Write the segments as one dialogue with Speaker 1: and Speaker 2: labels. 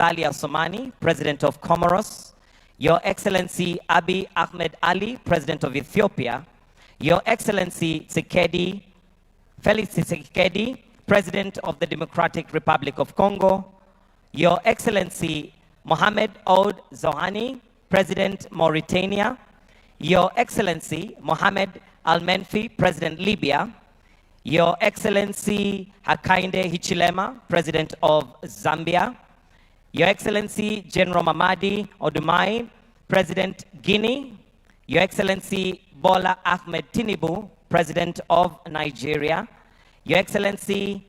Speaker 1: Ali Assoumani, President of Comoros, Your Excellency Abiy Ahmed Ali, President of Ethiopia, Your Excellency Felix Tshisekedi, President of the Democratic Republic of Congo, Your Excellency Mohamed Ould Zohani, President Mauritania, Your Excellency Mohamed Al-Menfi, President Libya, Your Excellency Hakainde Hichilema, President of Zambia, Your Excellency General Mamadi Odumai, President Guinea, Your Excellency Bola Ahmed Tinubu, President of Nigeria, Your Excellency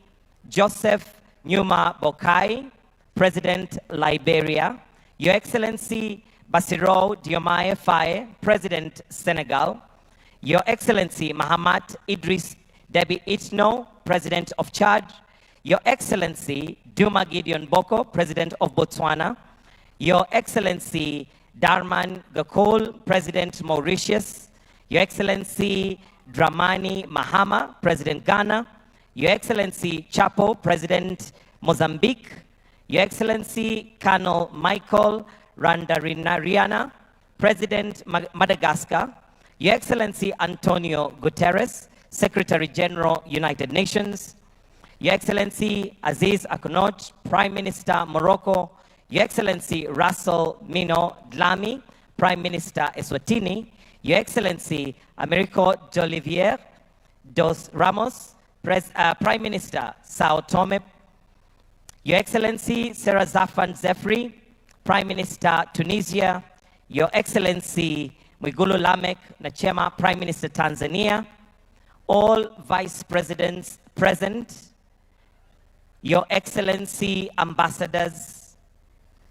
Speaker 1: Joseph Nyuma Boakai, President Liberia, Your Excellency Bassirou Diomaye Faye, President Senegal, Your Excellency Mahamat Idris Deby Itno, President of Chad, Your Excellency Duma Gideon Boko, President of Botswana, Your Excellency Darman Gakol, President Mauritius, Your Excellency Dramani Mahama, President Ghana, Your Excellency Chapo, President Mozambique, Your Excellency Colonel Michael Randarinariana, President Madagascar, Your Excellency Antonio Guterres, Secretary General, United Nations, Your Excellency Aziz Akonoj, Prime Minister Morocco, Your Excellency Russell Mino Dlami, Prime Minister Eswatini, Your Excellency Americo D'Olivier dos Ramos, Prime Minister Sao Tome, Your Excellency Sarah Zafan Zefri, Prime Minister Tunisia, Your Excellency Mwigulu Lameck Nchemba, Prime Minister Tanzania, all Vice Presidents present, Your Excellency Ambassadors,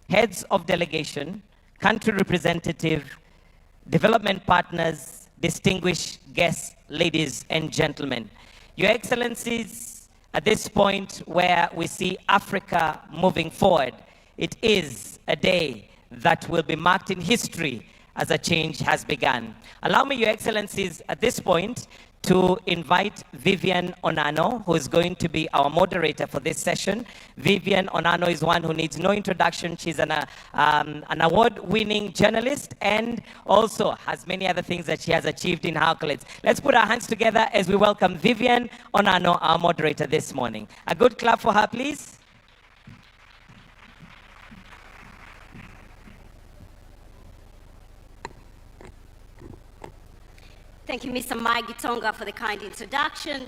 Speaker 1: Heads of Delegation, Country Representative, Development Partners, distinguished guests, ladies and gentlemen. Your Excellencies, at this point where we see Africa moving forward, it is a day that will be marked in history as a change has begun. Allow me, Your Excellencies, at this point to invite Vivian Onano, who is going to be our moderator for this session. Vivian Onano is one who needs no introduction. She's an award-winning journalist and also has many other things that she has achieved in her accolades. Let's put our hands together as we welcome Vivian Onano, our moderator this morning. A good clap for her, please.
Speaker 2: Thank you, Mr. Mike Gitonga, for the kind introduction.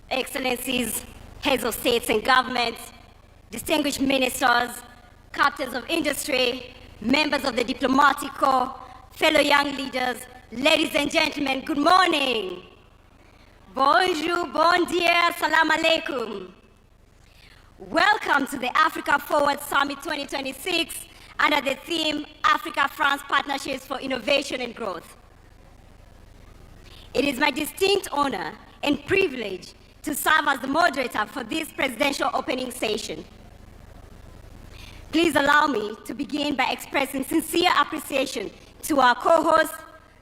Speaker 2: Excellencies, heads of states and governments, distinguished ministers, captains of industry, members of the diplomatic corps, fellow young leaders, ladies and gentlemen, good morning. Bonjour, bon dia, salam alaikum. Welcome to the Africa Forward Summit 2026 under the theme Africa-France Partnerships for Innovation and Growth. It is my distinct honor and privilege to serve as the moderator for this presidential opening session. Please allow me to begin by expressing sincere appreciation to our co-host,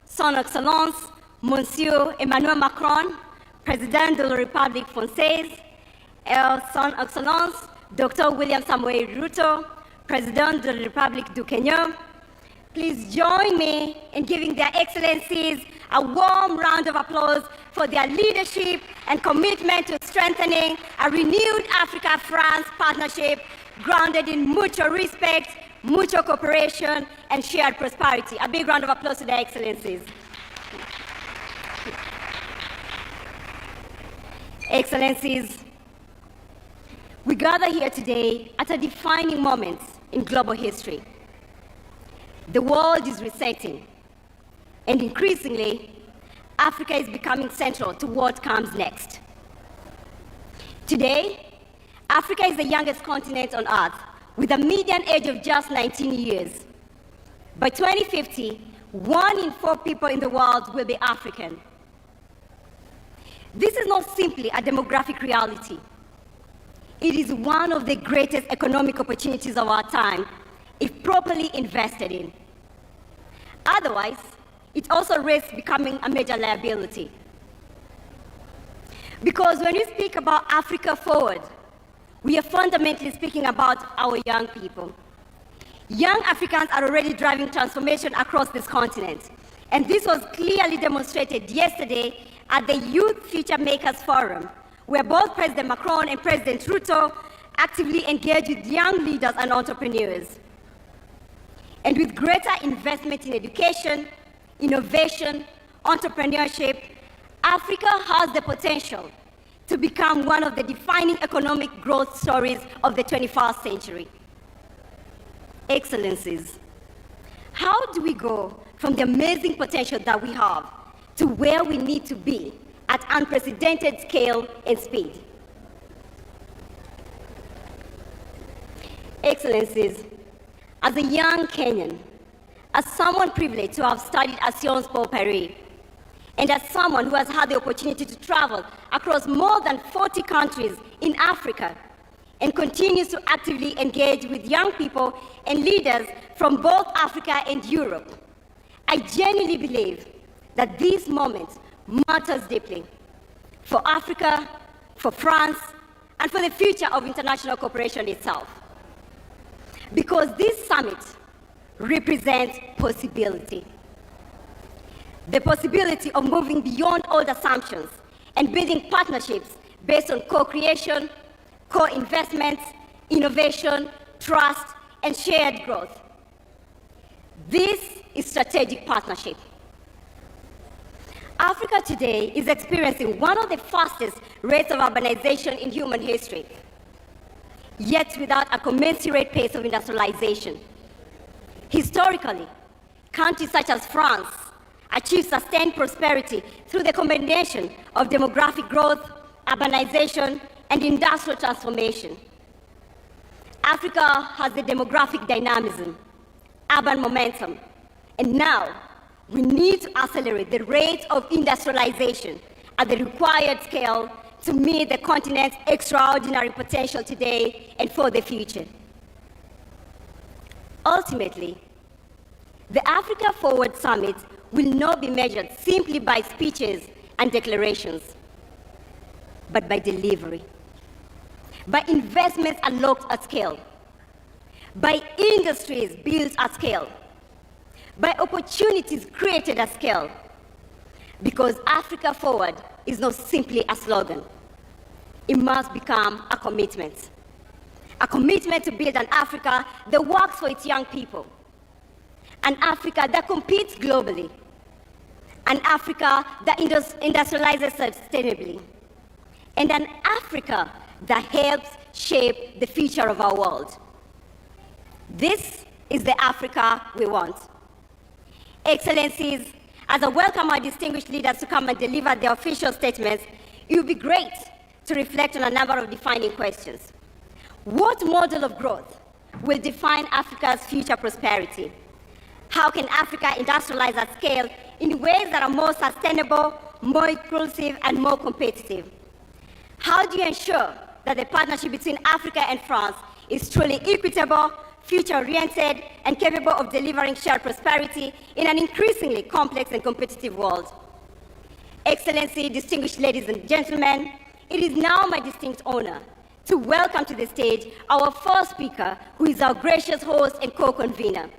Speaker 2: Son Excellence, Monsieur Emmanuel Macron, President de la République Française, Son Excellence, Dr. William Samoei Ruto, President de la République du Kenya. Please join me in giving their excellencies a warm round of applause for their leadership and commitment to strengthening a renewed Africa-France partnership grounded in mutual respect, mutual cooperation, and shared prosperity. A big round of applause to their excellencies. Excellencies, we gather here today at a defining moment in global history. The world is resetting, and increasingly, Africa is becoming central to what comes next. Today, Africa is the youngest continent on Earth, with a median age of just 19 years. By 2050, 1 in 4 people in the world will be African. This is not simply a demographic reality. It is one of the greatest economic opportunities of our time, if properly invested in. Otherwise, it also risks becoming a major liability. Because when we speak about Africa Forward, we are fundamentally speaking about our young people. Young Africans are already driving transformation across this continent, and this was clearly demonstrated yesterday at the Youth Future Makers Forum, where both President Macron and President Ruto actively engaged with young leaders and entrepreneurs. And with greater investment in education, innovation, entrepreneurship, Africa has the potential to become one of the defining economic growth stories of the 21st century. Excellencies, how do we go from the amazing potential that we have to where we need to be at unprecedented scale and speed? Excellencies, as a young Kenyan, as someone privileged to have studied at Sciences Po Paris, and as someone who has had the opportunity to travel across more than 40 countries in Africa and continues to actively engage with young people and leaders from both Africa and Europe, I genuinely believe that this moment matters deeply for Africa, for France, and for the future of international cooperation itself. Because this summit represents possibility. The possibility of moving beyond old assumptions and building partnerships based on co-creation, co-investments, innovation, trust, and shared growth. This is strategic partnership. Africa today is experiencing one of the fastest rates of urbanization in human history, yet without a commensurate pace of industrialization. Historically, countries such as France achieve sustained prosperity through the combination of demographic growth, urbanization, and industrial transformation. Africa has the demographic dynamism, urban momentum, and now we need to accelerate the rate of industrialization at the required scale to meet the continent's extraordinary potential today and for the future. Ultimately, the Africa Forward Summit will not be measured simply by speeches and declarations, but by delivery, by investments unlocked at scale, by industries built at scale, by opportunities created at scale, because Africa Forward is not simply a slogan. It must become a commitment to build an Africa that works for its young people, an Africa that competes globally, an Africa that industrializes sustainably, and an Africa that helps shape the future of our world. This is the Africa we want. Excellencies, as I welcome our distinguished leaders to come and deliver their official statements, it would be great to reflect on a number of defining questions. What model of growth will define Africa's future prosperity? How can Africa industrialize at scale in ways that are more sustainable, more inclusive, and more competitive? How do you ensure that the partnership between Africa and France is truly equitable, future-oriented, and capable of delivering shared prosperity in an increasingly complex and competitive world? Excellency, distinguished ladies and gentlemen, it is now my distinct honor to welcome to the stage our first speaker, who is our gracious host and co-convener.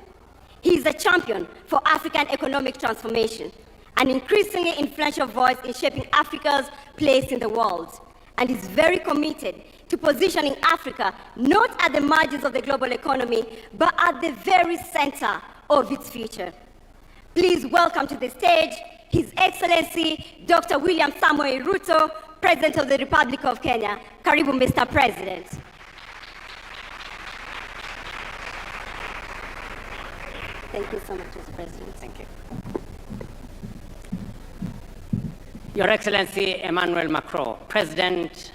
Speaker 2: He is a champion for African economic transformation, an increasingly influential voice in shaping Africa's place in the world, and is very committed to positioning Africa not at the margins of the global economy, but at the very center of its future. Please welcome to the stage His Excellency Dr. William Samoei Ruto, President of the Republic of Kenya. Karibu, Mr. President. Thank you so much, Mr. President.
Speaker 3: Thank you. Your Excellency Emmanuel Macron, President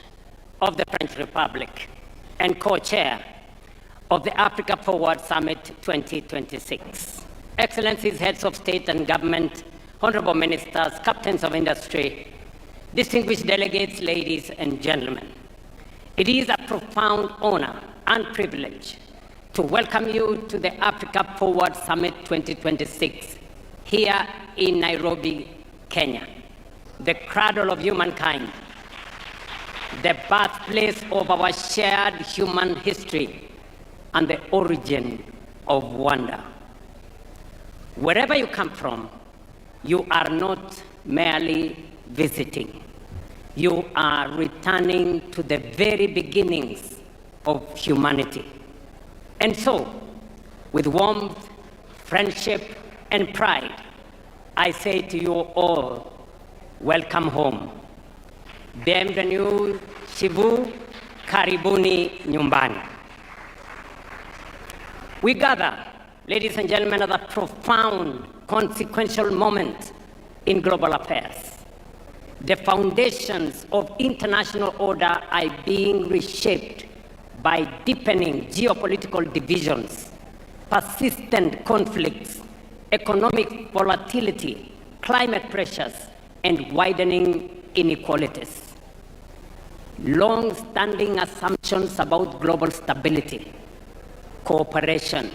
Speaker 3: of the French Republic and co-chair of the Africa Forward Summit 2026. Excellencies, heads of state and government, honorable ministers, captains of industry, distinguished delegates, ladies and gentlemen. It is a profound honor and privilege to welcome you to the Africa Forward Summit 2026 here in Nairobi, Kenya, the cradle of humankind, the birthplace of our shared human history and the origin of wonder. Wherever you come from, you are not merely visiting. You are returning to the very beginnings of humanity. And so, with warmth, friendship, and pride, I say to you all, welcome home. Bienvenue chez vous, karibuni nyumbani. We gather, ladies and gentlemen, at a profound, consequential moment in global affairs. The foundations of international order are being reshaped by deepening geopolitical divisions, persistent conflicts, economic volatility, climate pressures, and widening inequalities. Long-standing assumptions about global stability, cooperation,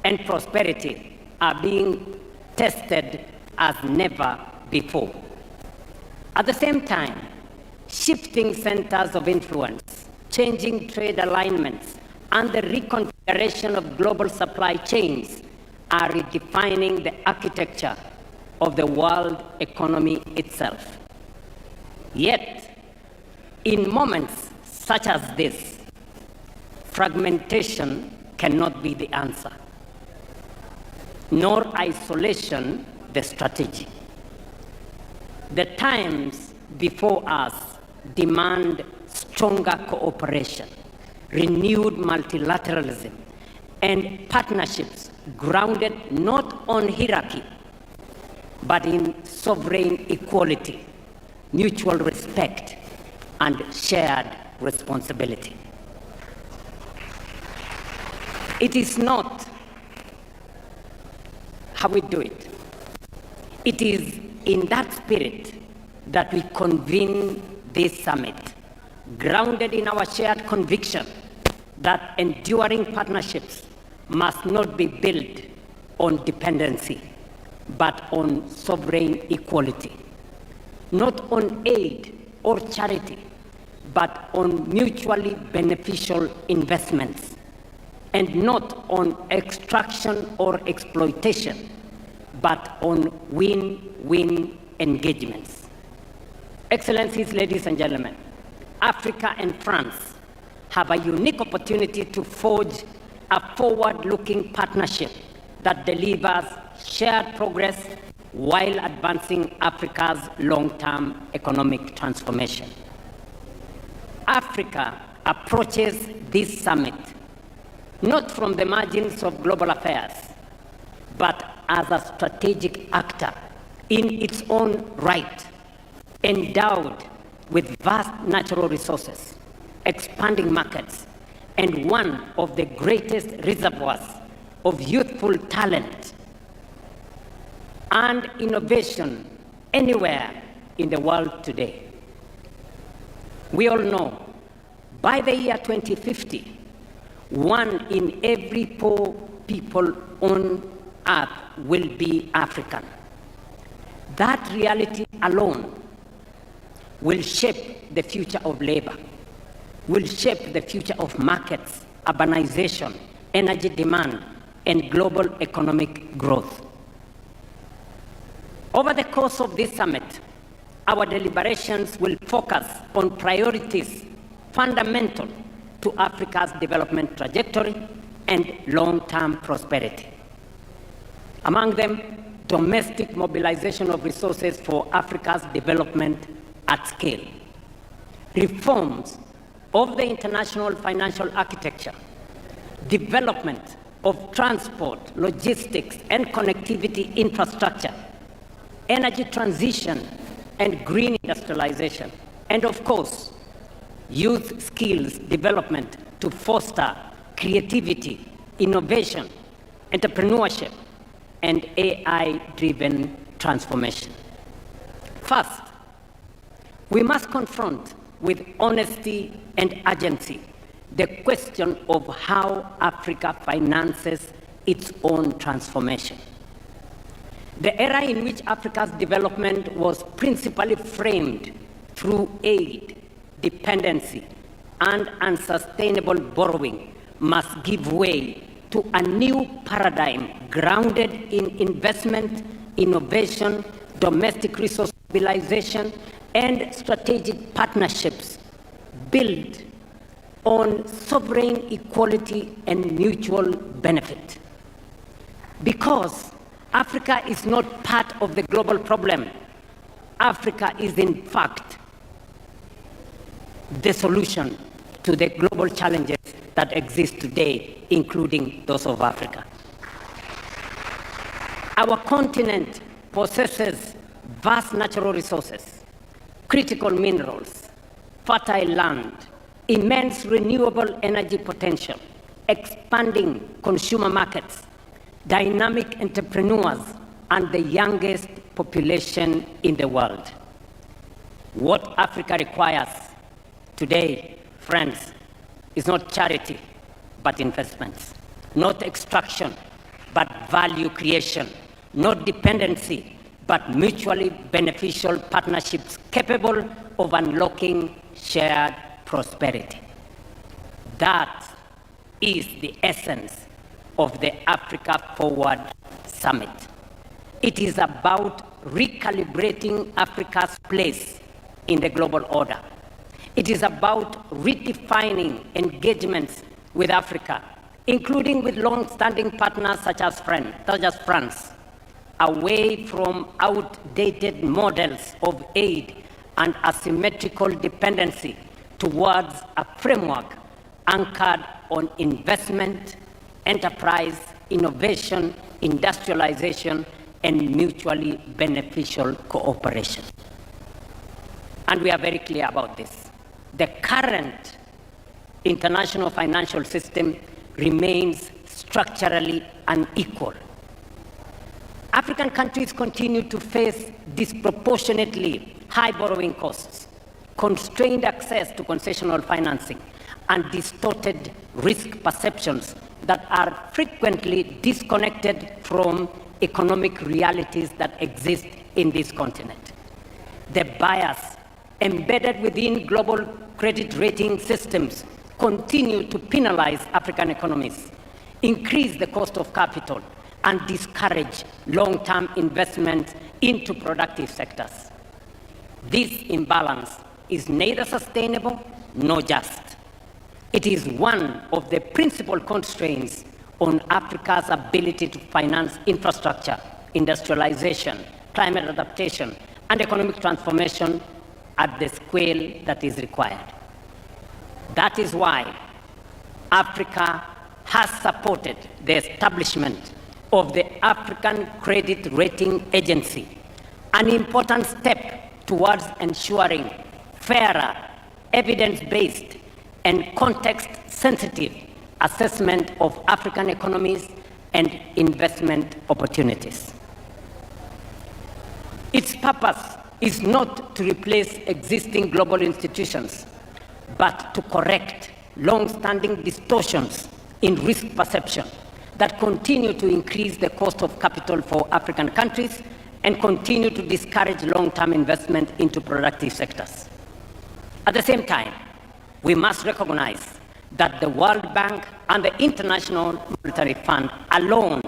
Speaker 3: and prosperity are being tested as never before. At the same time, shifting centers of influence, changing trade alignments, and the reconfiguration of global supply chains are redefining the architecture of the world economy itself. Yet, in moments such as this, fragmentation cannot be the answer, nor isolation the strategy. The times before us demand stronger cooperation, renewed multilateralism, and partnerships grounded not on hierarchy, but in sovereign equality, mutual respect, and shared responsibility. It is not how we do it. It is in that spirit that we convene this summit, grounded in our shared conviction that enduring partnerships must not be built on dependency, but on sovereign equality, not on aid or charity, but on mutually beneficial investments, and not on extraction or exploitation, but on win-win engagements. Excellencies, ladies and gentlemen, Africa and France have a unique opportunity to forge a forward-looking partnership that delivers shared progress while advancing Africa's long-term economic transformation. Africa approaches this summit not from the margins of global affairs, but as a strategic actor in its own right, endowed with vast natural resources, expanding markets, and one of the greatest reservoirs of youthful talent and innovation anywhere in the world today. We all know by the year 2050, 1 in every 4 people on earth will be African. That reality alone will shape the future of labor, will shape the future of markets, urbanization, energy demand, and global economic growth. Over the course of this summit, our deliberations will focus on priorities fundamental to Africa's development trajectory and long-term prosperity. Among them, domestic mobilization of resources for Africa's development at scale, reforms of the international financial architecture, development of transport, logistics, and connectivity infrastructure, energy transition and green industrialization, and of course, youth skills development to foster creativity, innovation, entrepreneurship, and AI-driven transformation. First, we must confront with honesty and urgency the question of how Africa finances its own transformation. The era in which Africa's development was principally framed through aid, dependency, and unsustainable borrowing must give way to a new paradigm grounded in investment, innovation, domestic resource mobilization, and strategic partnerships built on sovereign equality and mutual benefit. Because Africa is not part of the global problem, Africa is in fact the solution to the global challenges that exist today, including those of Africa. Our continent possesses vast natural resources, critical minerals, fertile land, immense renewable energy potential, expanding consumer markets, dynamic entrepreneurs, and the youngest population in the world. What Africa requires today, friends, is not charity, but investments, not extraction, but value creation, not dependency, but mutually beneficial partnerships capable of unlocking shared prosperity. That is the essence of the Africa Forward Summit. It is about recalibrating Africa's place in the global order. It is about redefining engagements with Africa, including with long-standing partners such as France, away from outdated models of aid and asymmetrical dependency towards a framework anchored on investment, enterprise, innovation, industrialization, and mutually beneficial cooperation. And we are very clear about this. The current international financial system remains structurally unequal. African countries continue to face disproportionately high borrowing costs, constrained access to concessional financing, and distorted risk perceptions that are frequently disconnected from economic realities that exist in this continent. The bias embedded within global credit rating systems continue to penalize African economies, increase the cost of capital, and discourage long-term investment into productive sectors. This imbalance is neither sustainable nor just. It is one of the principal constraints on Africa's ability to finance infrastructure, industrialization, climate adaptation, and economic transformation at the scale that is required. That is why Africa has supported the establishment of the African Credit Rating Agency, an important step towards ensuring fairer, evidence-based, and context-sensitive assessment of African economies and investment opportunities. Its purpose is not to replace existing global institutions, but to correct long-standing distortions in risk perception that continue to increase the cost of capital for African countries and continue to discourage long-term investment into productive sectors. At the same time, we must recognize that the World Bank and the International Monetary Fund alone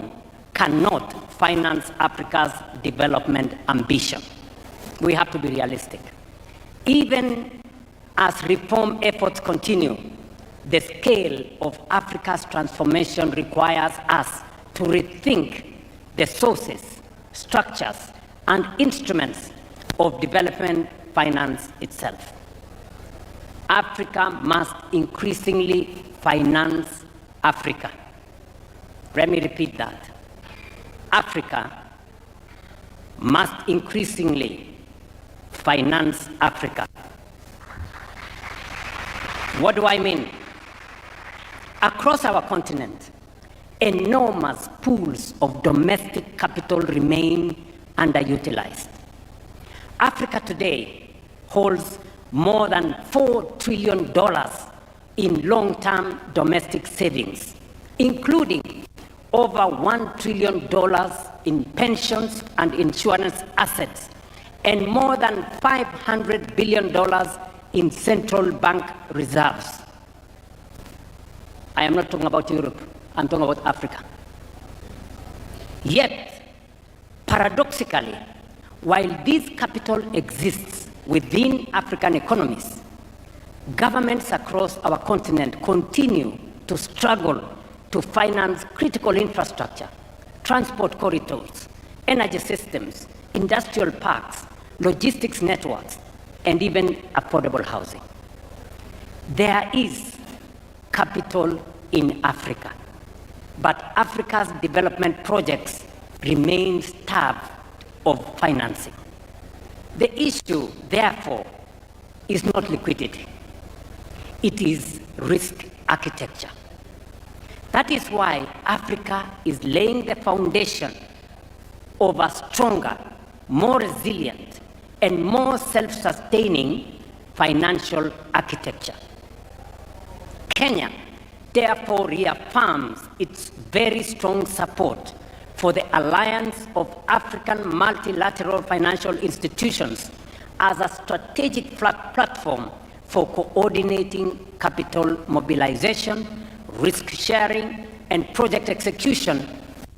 Speaker 3: cannot finance Africa's development ambition. We have to be realistic. Even as reform efforts continue, the scale of Africa's transformation requires us to rethink the sources, structures, and instruments of development finance itself. Africa must increasingly finance Africa. Let me repeat that. Africa must increasingly finance Africa. What do I mean? Across our continent, enormous pools of domestic capital remain underutilized. Africa today holds more than $4 trillion in long-term domestic savings, including over $1 trillion in pensions and insurance assets, and more than $500 billion in central bank reserves. I am not talking about Europe, I'm talking about Africa. Yet, paradoxically, while this capital exists within African economies, governments across our continent continue to struggle to finance critical infrastructure, transport corridors, energy systems, industrial parks, logistics networks, and even affordable housing. There is capital in Africa, but Africa's development projects remain starved of financing. The issue, therefore, is not liquidity. It is risk architecture. That is why Africa is laying the foundation of a stronger, more resilient, and more self-sustaining financial architecture. Kenya, therefore, reaffirms its very strong support for the Alliance of African Multilateral Financial Institutions as a strategic platform for coordinating capital mobilization, risk sharing, and project execution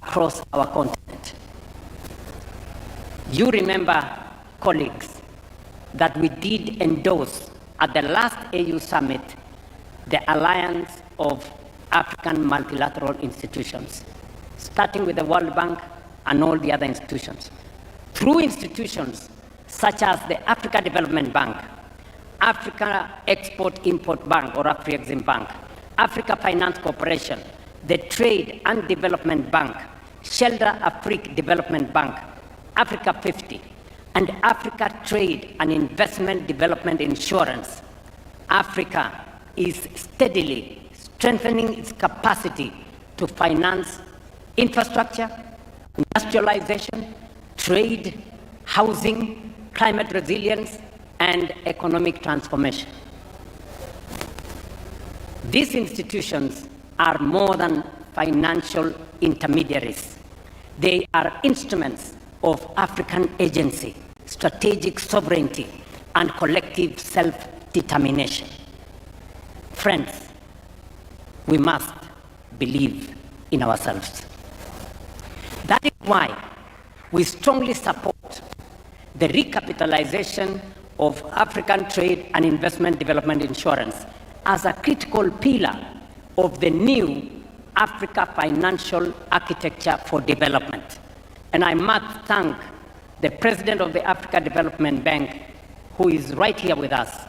Speaker 3: across our continent. You remember, colleagues, that we did endorse at the last AU summit the Alliance of African Multilateral Institutions, starting with the World Bank and all the other institutions. Through institutions such as the Africa Development Bank, Africa Export-Import Bank or Afrexim Bank, Africa Finance Corporation, the Trade and Development Bank, Shelter Afrique Development Bank, Africa 50, and Africa Trade and Investment Development Insurance, Africa is steadily strengthening its capacity to finance infrastructure, industrialization, trade, housing, climate resilience, and economic transformation. These institutions are more than financial intermediaries. They are instruments of African agency, strategic sovereignty, and collective self-determination. Friends, we must believe in ourselves. That is why we strongly support the recapitalization of African Trade and Investment Development Insurance as a critical pillar of the new Africa financial architecture for development. And I must thank the President of the Africa Development Bank, who is right here with us,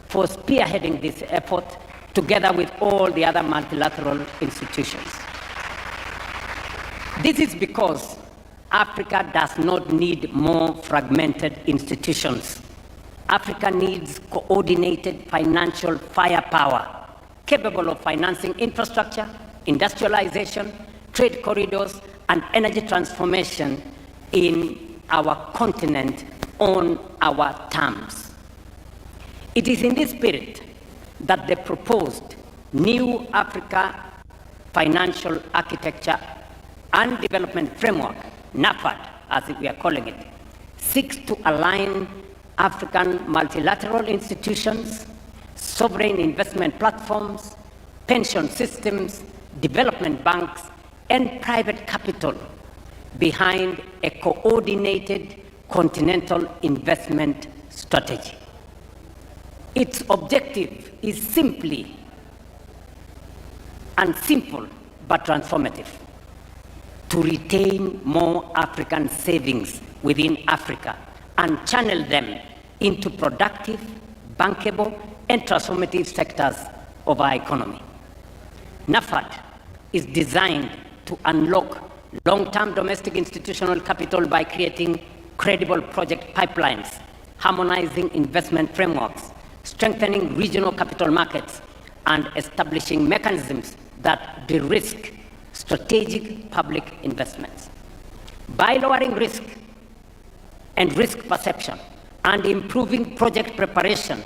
Speaker 3: for spearheading this effort together with all the other multilateral institutions. This is because Africa does not need more fragmented institutions. Africa needs coordinated financial firepower, capable of financing infrastructure, industrialization, trade corridors, and energy transformation in our continent on our terms. It is in this spirit that the proposed new Africa Financial Architecture and Development Framework, NAFAD, as we are calling it, seeks to align African multilateral institutions, sovereign investment platforms, pension systems, development banks, and private capital behind a coordinated continental investment strategy. Its objective is simple but transformative: to retain more African savings within Africa and channel them into productive, bankable, and transformative sectors of our economy. NAFAD is designed to unlock long-term domestic institutional capital by creating credible project pipelines, harmonizing investment frameworks, strengthening regional capital markets, and establishing mechanisms that de-risk strategic public investments. By lowering risk and risk perception and improving project preparation,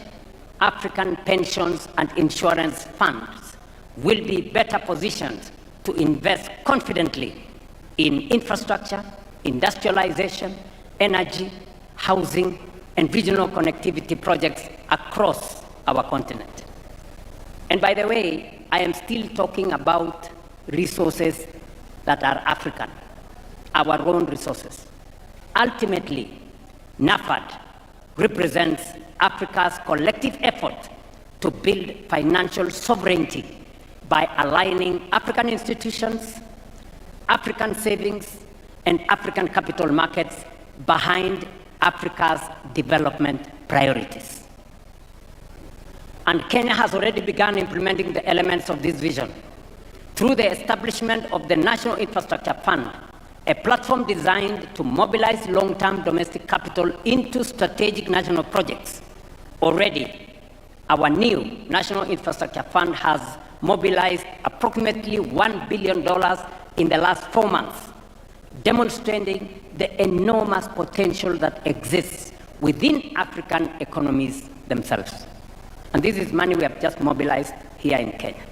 Speaker 3: African pensions and insurance funds will be better positioned to invest confidently in infrastructure, industrialization, energy, housing, and regional connectivity projects across our continent. And by the way, I am still talking about resources that are African, our own resources. Ultimately, NAFAD represents Africa's collective effort to build financial sovereignty by aligning African institutions, African savings, and African capital markets behind Africa's development priorities. And Kenya has already begun implementing the elements of this vision through the establishment of the National Infrastructure Fund, a platform designed to mobilize long-term domestic capital into strategic national projects. Already, our new National Infrastructure Fund has mobilized approximately $1 billion in the last 4 months, demonstrating the enormous potential that exists within African economies themselves. And this is money we have just mobilized here in Kenya.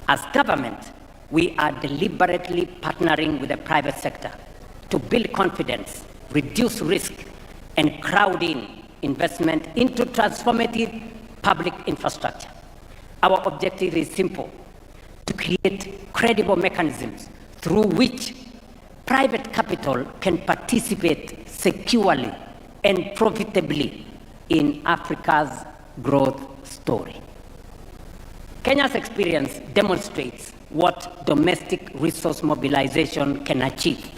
Speaker 3: As government, we are deliberately partnering with the private sector to build confidence, reduce risk, and crowd in investment into transformative public infrastructure. Our objective is simple: to create credible mechanisms through which private capital can participate securely and profitably in Africa's growth story. Kenya's experience demonstrates what domestic resource mobilization can achieve.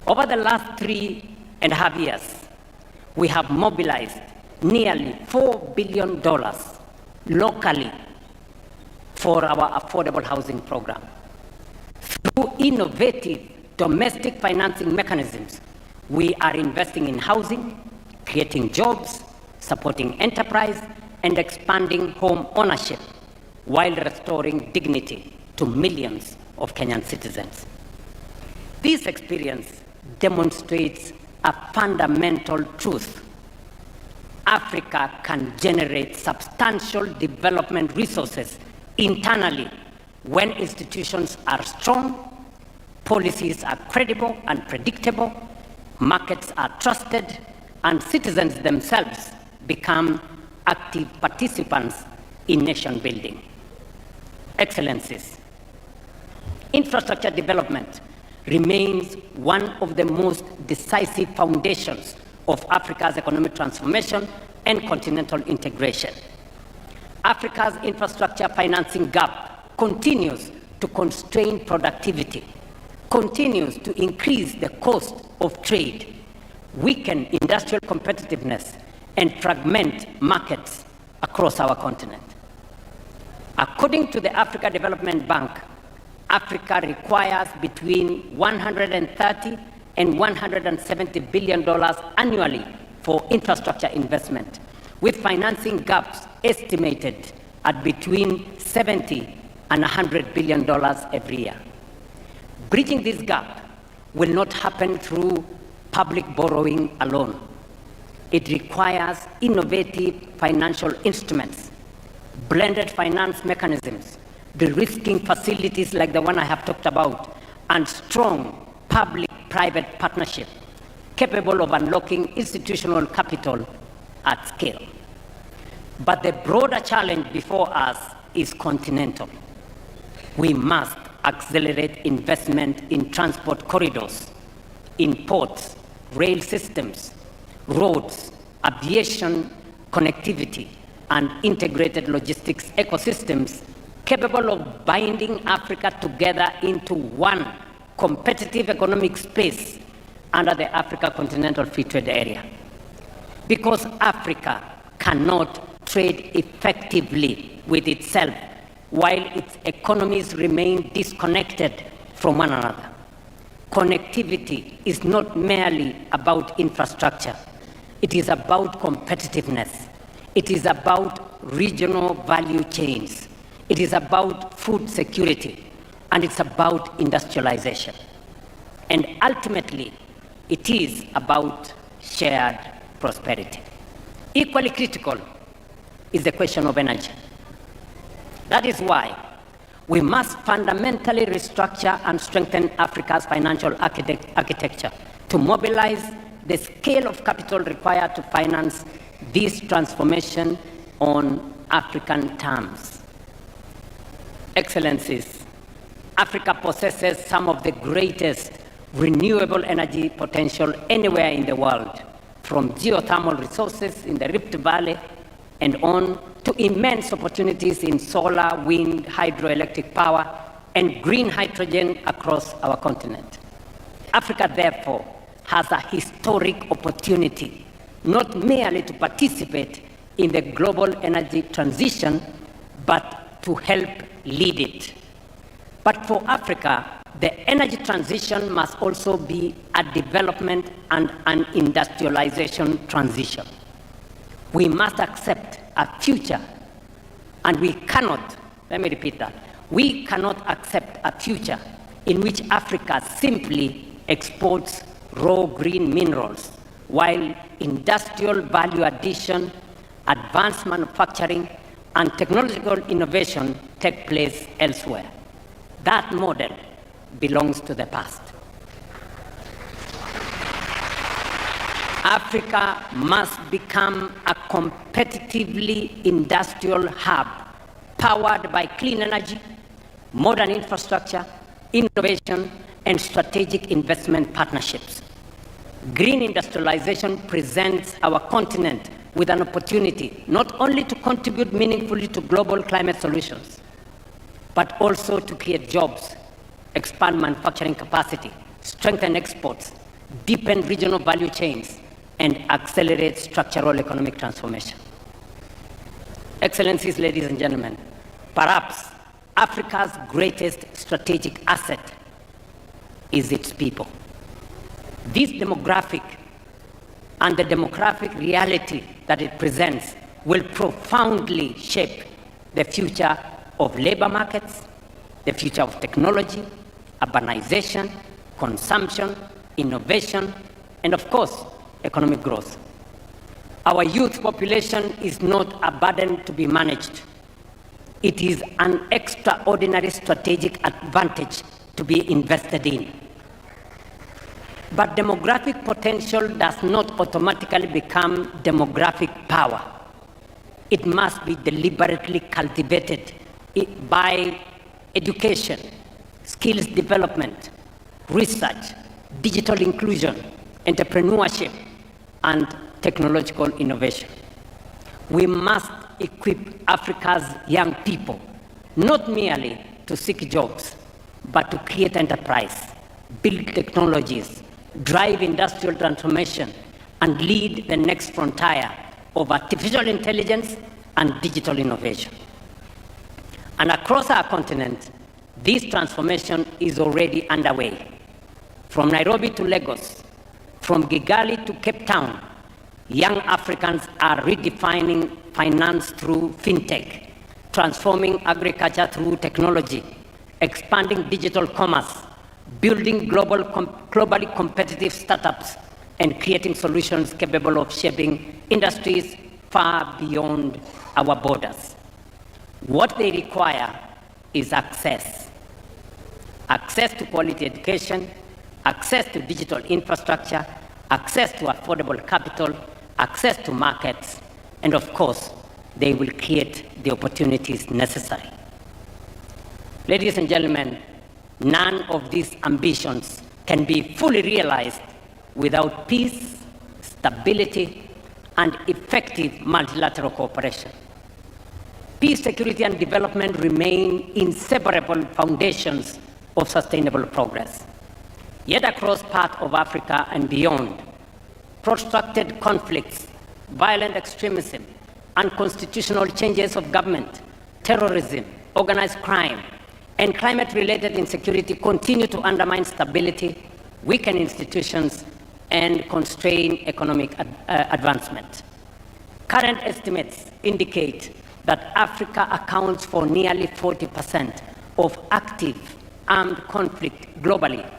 Speaker 3: Over the last 3.5 years, we have mobilized nearly $4 billion locally for our affordable housing program. Through innovative domestic financing mechanisms, we are investing in housing, creating jobs, supporting enterprise, and expanding home ownership, while restoring dignity to millions of Kenyan citizens. This experience demonstrates a fundamental truth: Africa can generate substantial development resources internally when institutions are strong, policies are credible and predictable, markets are trusted, and citizens themselves become active participants in nation building. Excellencies, infrastructure development remains one of the most decisive foundations of Africa's economic transformation and continental integration. Africa's infrastructure financing gap continues to constrain productivity, continues to increase the cost of trade, weaken industrial competitiveness, and fragment markets across our continent. According to the Africa Development Bank, Africa requires between $130 and $170 billion annually for infrastructure investment, with financing gaps estimated at between $70 and $100 billion every year. Bridging this gap will not happen through public borrowing alone. It requires innovative financial instruments, blended finance mechanisms, de-risking facilities like the one I have talked about, and strong public-private partnership capable of unlocking institutional capital at scale. But the broader challenge before us is continental. We must accelerate investment in transport corridors, in ports, rail systems, roads, aviation connectivity, and integrated logistics ecosystems capable of binding Africa together into one competitive economic space under the Africa Continental Free Trade Area. Because Africa cannot trade effectively with itself while its economies remain disconnected from one another. Connectivity is not merely about infrastructure. It is about competitiveness. It is about regional value chains. It is about food security, and it's about industrialization. And ultimately, it is about shared prosperity. Equally critical is the question of energy. That is why we must fundamentally restructure and strengthen Africa's financial architecture to mobilize the scale of capital required to finance this transformation on African terms. Excellencies, Africa possesses some of the greatest renewable energy potential anywhere in the world, from geothermal resources in the Rift Valley and on to immense opportunities in solar, wind, hydroelectric power, and green hydrogen across our continent. Africa, therefore, has a historic opportunity, not merely to participate in the global energy transition, but to help lead it. But for Africa, the energy transition must also be a development and an industrialization transition. We must accept a future, and we cannot, let me repeat that, we cannot accept a future in which Africa simply exports raw green minerals, while industrial value addition, advanced manufacturing, and technological innovation take place elsewhere. That model belongs to the past. Africa must become a competitively industrial hub powered by clean energy, modern infrastructure, innovation, and strategic investment partnerships. Green industrialization presents our continent with an opportunity not only to contribute meaningfully to global climate solutions, but also to create jobs, expand manufacturing capacity, strengthen exports, deepen regional value chains, and accelerate structural economic transformation. Excellencies, ladies and gentlemen, perhaps Africa's greatest strategic asset is its people. This demographic and the demographic reality that it presents will profoundly shape the future of labor markets, the future of technology, urbanization, consumption, innovation, and of course, economic growth. Our youth population is not a burden to be managed. It is an extraordinary strategic advantage to be invested in. But demographic potential does not automatically become demographic power. It must be deliberately cultivated by education, skills development, research, digital inclusion, entrepreneurship, and technological innovation. We must equip Africa's young people, not merely to seek jobs, but to create enterprise, build technologies, drive industrial transformation, and lead the next frontier of artificial intelligence and digital innovation. And across our continent, this transformation is already underway. From Nairobi to Lagos, from Kigali to Cape Town, young Africans are redefining finance through fintech, transforming agriculture through technology, expanding digital commerce, building globally competitive startups, and creating solutions capable of shaping industries far beyond our borders. What they require is access. Access to quality education, access to digital infrastructure, access to affordable capital, access to markets, and of course, they will create the opportunities necessary. Ladies and gentlemen, none of these ambitions can be fully realized without peace, stability, and effective multilateral cooperation. Peace, security, and development remain inseparable foundations of sustainable progress. Yet across parts of Africa and beyond, protracted conflicts, violent extremism, unconstitutional changes of government, terrorism, organized crime, and climate-related insecurity continue to undermine stability, weaken institutions, and constrain economic advancement. Current estimates indicate that Africa accounts for nearly 40% of active armed conflict globally,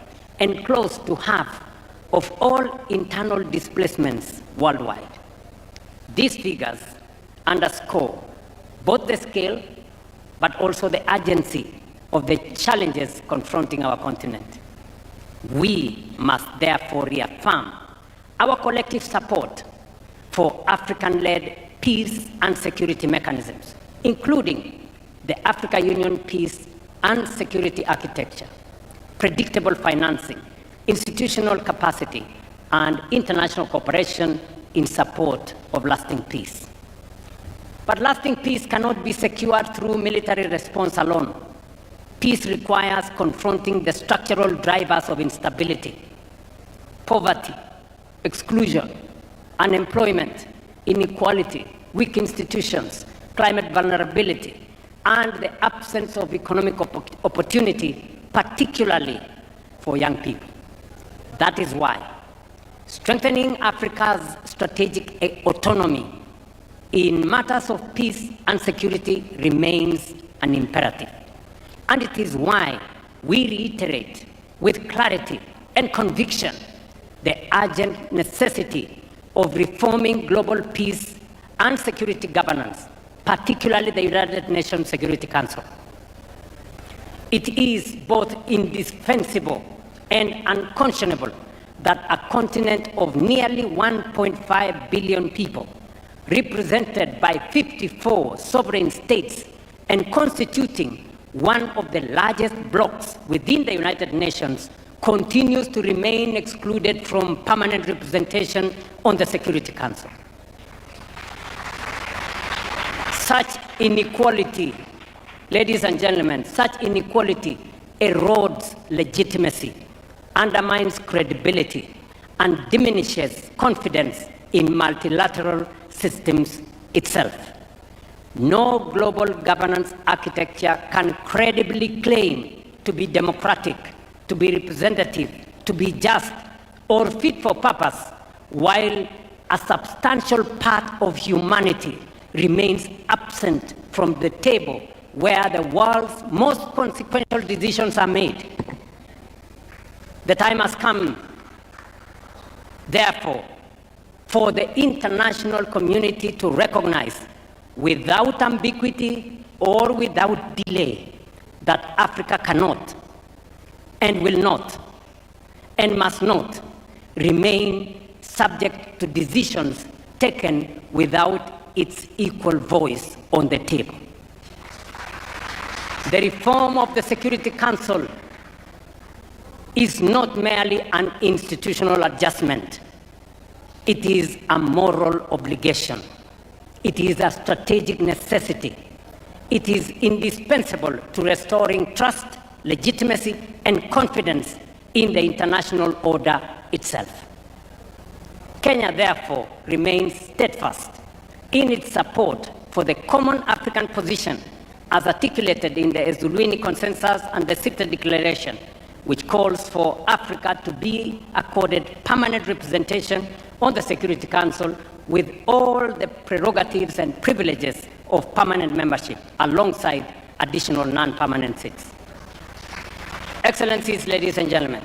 Speaker 3: and close to half of all internal displacements worldwide. These figures underscore both the scale but also the urgency of the challenges confronting our continent. We must therefore reaffirm our collective support for African-led peace and security mechanisms, including the Africa Union peace and security architecture, predictable financing, institutional capacity, and international cooperation in support of lasting peace. But lasting peace cannot be secured through military response alone. Peace requires confronting the structural drivers of instability: poverty, exclusion, unemployment, inequality, weak institutions, climate vulnerability, and the absence of economic opportunity, particularly for young people. That is why strengthening Africa's strategic autonomy in matters of peace and security remains an imperative. And it is why we reiterate with clarity and conviction the urgent necessity of reforming global peace and security governance, particularly the United Nations Security Council. It is both indispensable and unconscionable that a continent of nearly 1.5 billion people, represented by 54 sovereign states and constituting one of the largest blocs within the United Nations, continues to remain excluded from permanent representation on the Security Council. Such inequality, ladies and gentlemen, such inequality erodes legitimacy, undermines credibility, and diminishes confidence in multilateral systems itself. No global governance architecture can credibly claim to be democratic, to be representative, to be just, or fit for purpose, while a substantial part of humanity remains absent from the table where the world's most consequential decisions are made. The time has come, therefore, for the international community to recognize, without ambiguity or without delay, that Africa cannot and will not and must not remain subject to decisions taken without its equal voice on the table. The reform of the Security Council is not merely an institutional adjustment. It is a moral obligation. It is a strategic necessity. It is indispensable to restoring trust, legitimacy, and confidence in the international order itself. Kenya, therefore, remains steadfast in its support for the common African position as articulated in the Ezulwini Consensus and the Sipta Declaration, which calls for Africa to be accorded permanent representation on the Security Council with all the prerogatives and privileges of permanent membership, alongside additional non-permanent seats. Excellencies, ladies and gentlemen,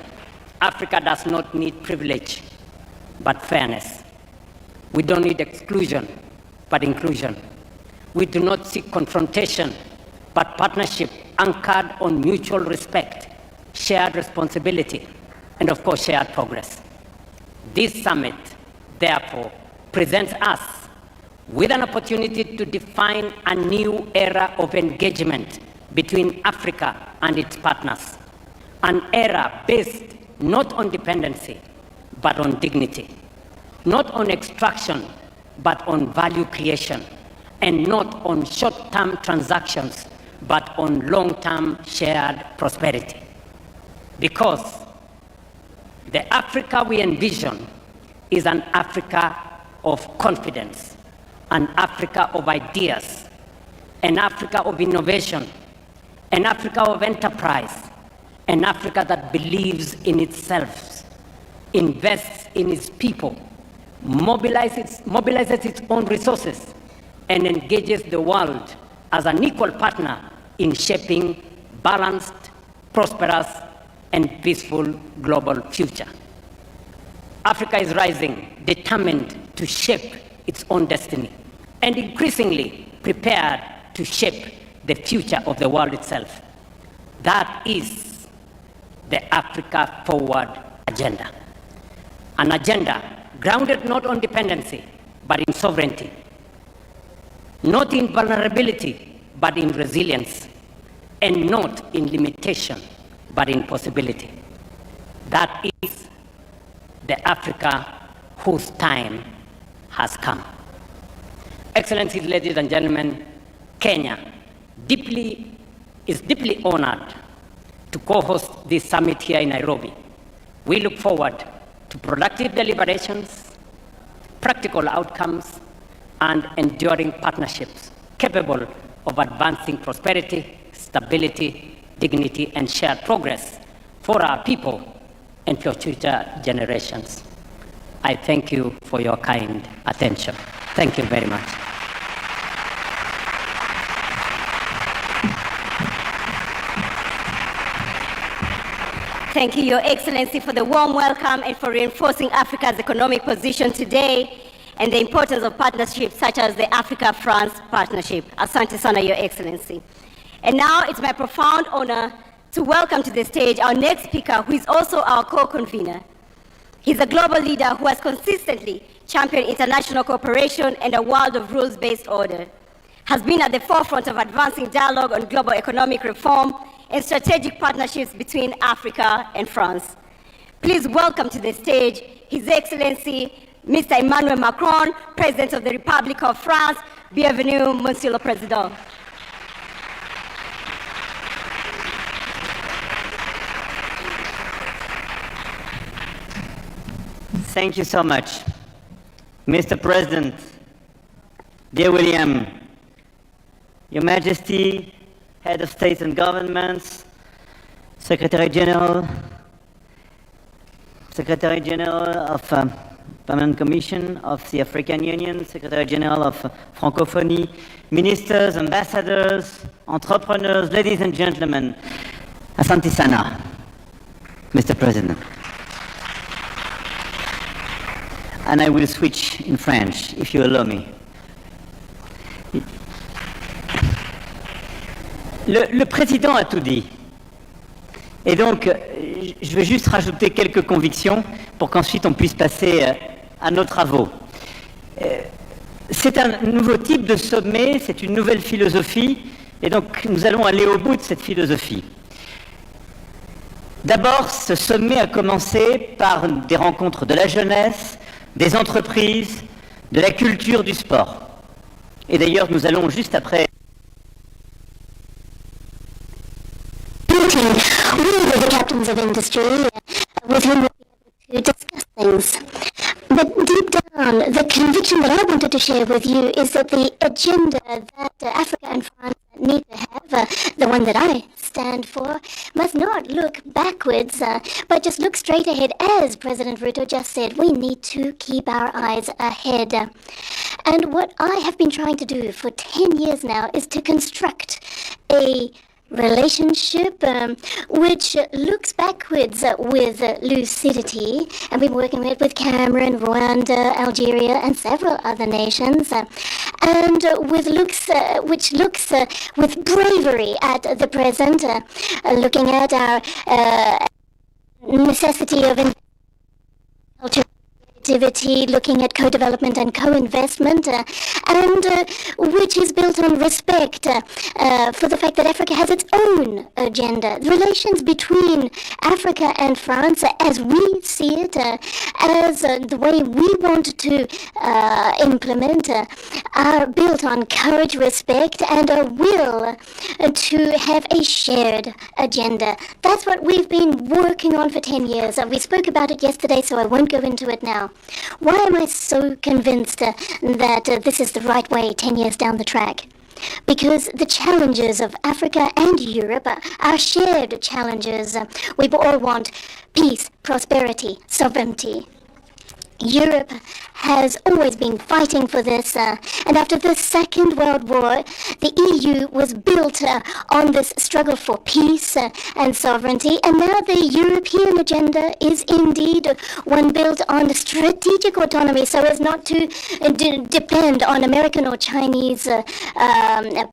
Speaker 3: Africa does not need privilege, but fairness. We don't need exclusion, but inclusion. We do not seek confrontation, but partnership anchored on mutual respect, shared responsibility, and of course, shared progress. This summit, therefore, presents us with an opportunity to define a new era of engagement between Africa and its partners, an era based not on dependency, but on dignity, not on extraction, but on value creation, and not on short-term transactions, but on long-term shared prosperity. Because the Africa we envision is an Africa of confidence, an Africa of ideas, an Africa of innovation, an Africa of enterprise, an Africa that believes in itself, invests in its people, mobilizes its own resources, and engages the world as an equal partner in shaping balanced, prosperous, and peaceful global future. Africa is rising, determined to shape its own destiny, and increasingly prepared to shape the future of the world itself. That is the Africa Forward agenda. An agenda grounded not on dependency, but in sovereignty, not in vulnerability, but in resilience, and not in limitation, but in possibility. That is the Africa whose time has come. Excellencies, ladies and gentlemen, Kenya is deeply honored to co-host this summit here in Nairobi. We look forward to productive deliberations, practical outcomes, and enduring partnerships capable of advancing prosperity, stability, dignity, and shared progress for our people and for future generations. I thank you for your kind attention. Thank you very much.
Speaker 2: Thank you, Your Excellency, for the warm welcome and for reinforcing Africa's economic position today and the importance of partnerships such as the Africa-France partnership. Asante sana, Your Excellency. And now it's my profound honor to welcome to the stage our next speaker, who is also our co-convener. He's a global leader who has consistently championed international cooperation and a world of rules-based order, has been at the forefront of advancing dialogue on global economic reform and strategic partnerships between Africa and France. Please welcome to the stage His Excellency, Mr. Emmanuel Macron, President of the Republic of France. Bienvenue, Monsieur le Président.
Speaker 4: Thank you so much. Mr. President, dear William, Your Majesty, Head of States and Governments, Secretary General of Permanent Commission of the African Union, Secretary General of Francophonie, Ministers, Ambassadors, Entrepreneurs, ladies and gentlemen, Asante sana, Mr. President. And I will switch in French, if you allow me. Le président a tout dit. Et donc, je vais juste rajouter quelques convictions pour qu'ensuite on puisse passer à nos travaux. C'est un nouveau type de sommet, c'est une nouvelle philosophie, et donc nous allons aller au bout de cette philosophie. D'abord, ce sommet a commencé par des rencontres de la jeunesse, des entreprises, de la culture, du sport. Et d'ailleurs, nous allons juste après...
Speaker 5: We were the captains of industry with whom we were able to discuss things. But deep down, the conviction that I wanted to share with you is that the agenda that Africa and France need to have, the one that I stand for, must not look backwards, but just look straight ahead. As President Ruto just said, we need to keep our eyes ahead. And what I have been trying to do for 10 years now is to construct a relationship which looks backwards with lucidity, and we've been working with Cameroon, Rwanda, Algeria, and several other nations, and with which looks with bravery at the present, looking at our necessity of culture, activity, looking at co-development and co-investment, and which is built on respect for the fact that Africa has its own agenda. The relations between Africa and France, as we see it, as the way we want to implement, are built on courage, respect, and a will to have a shared agenda. That's what we've been working on for 10 years. We spoke about it yesterday, so I won't go into it now. Why am I so convinced that this is the right way 10 years down the track? Because the challenges of Africa and Europe are shared challenges. We all want peace, prosperity, sovereignty. Europe has always been fighting for this, and after the Second World War, the EU was built on this struggle for peace and sovereignty, and now the European agenda is indeed one built on strategic autonomy, so as not to depend on American or Chinese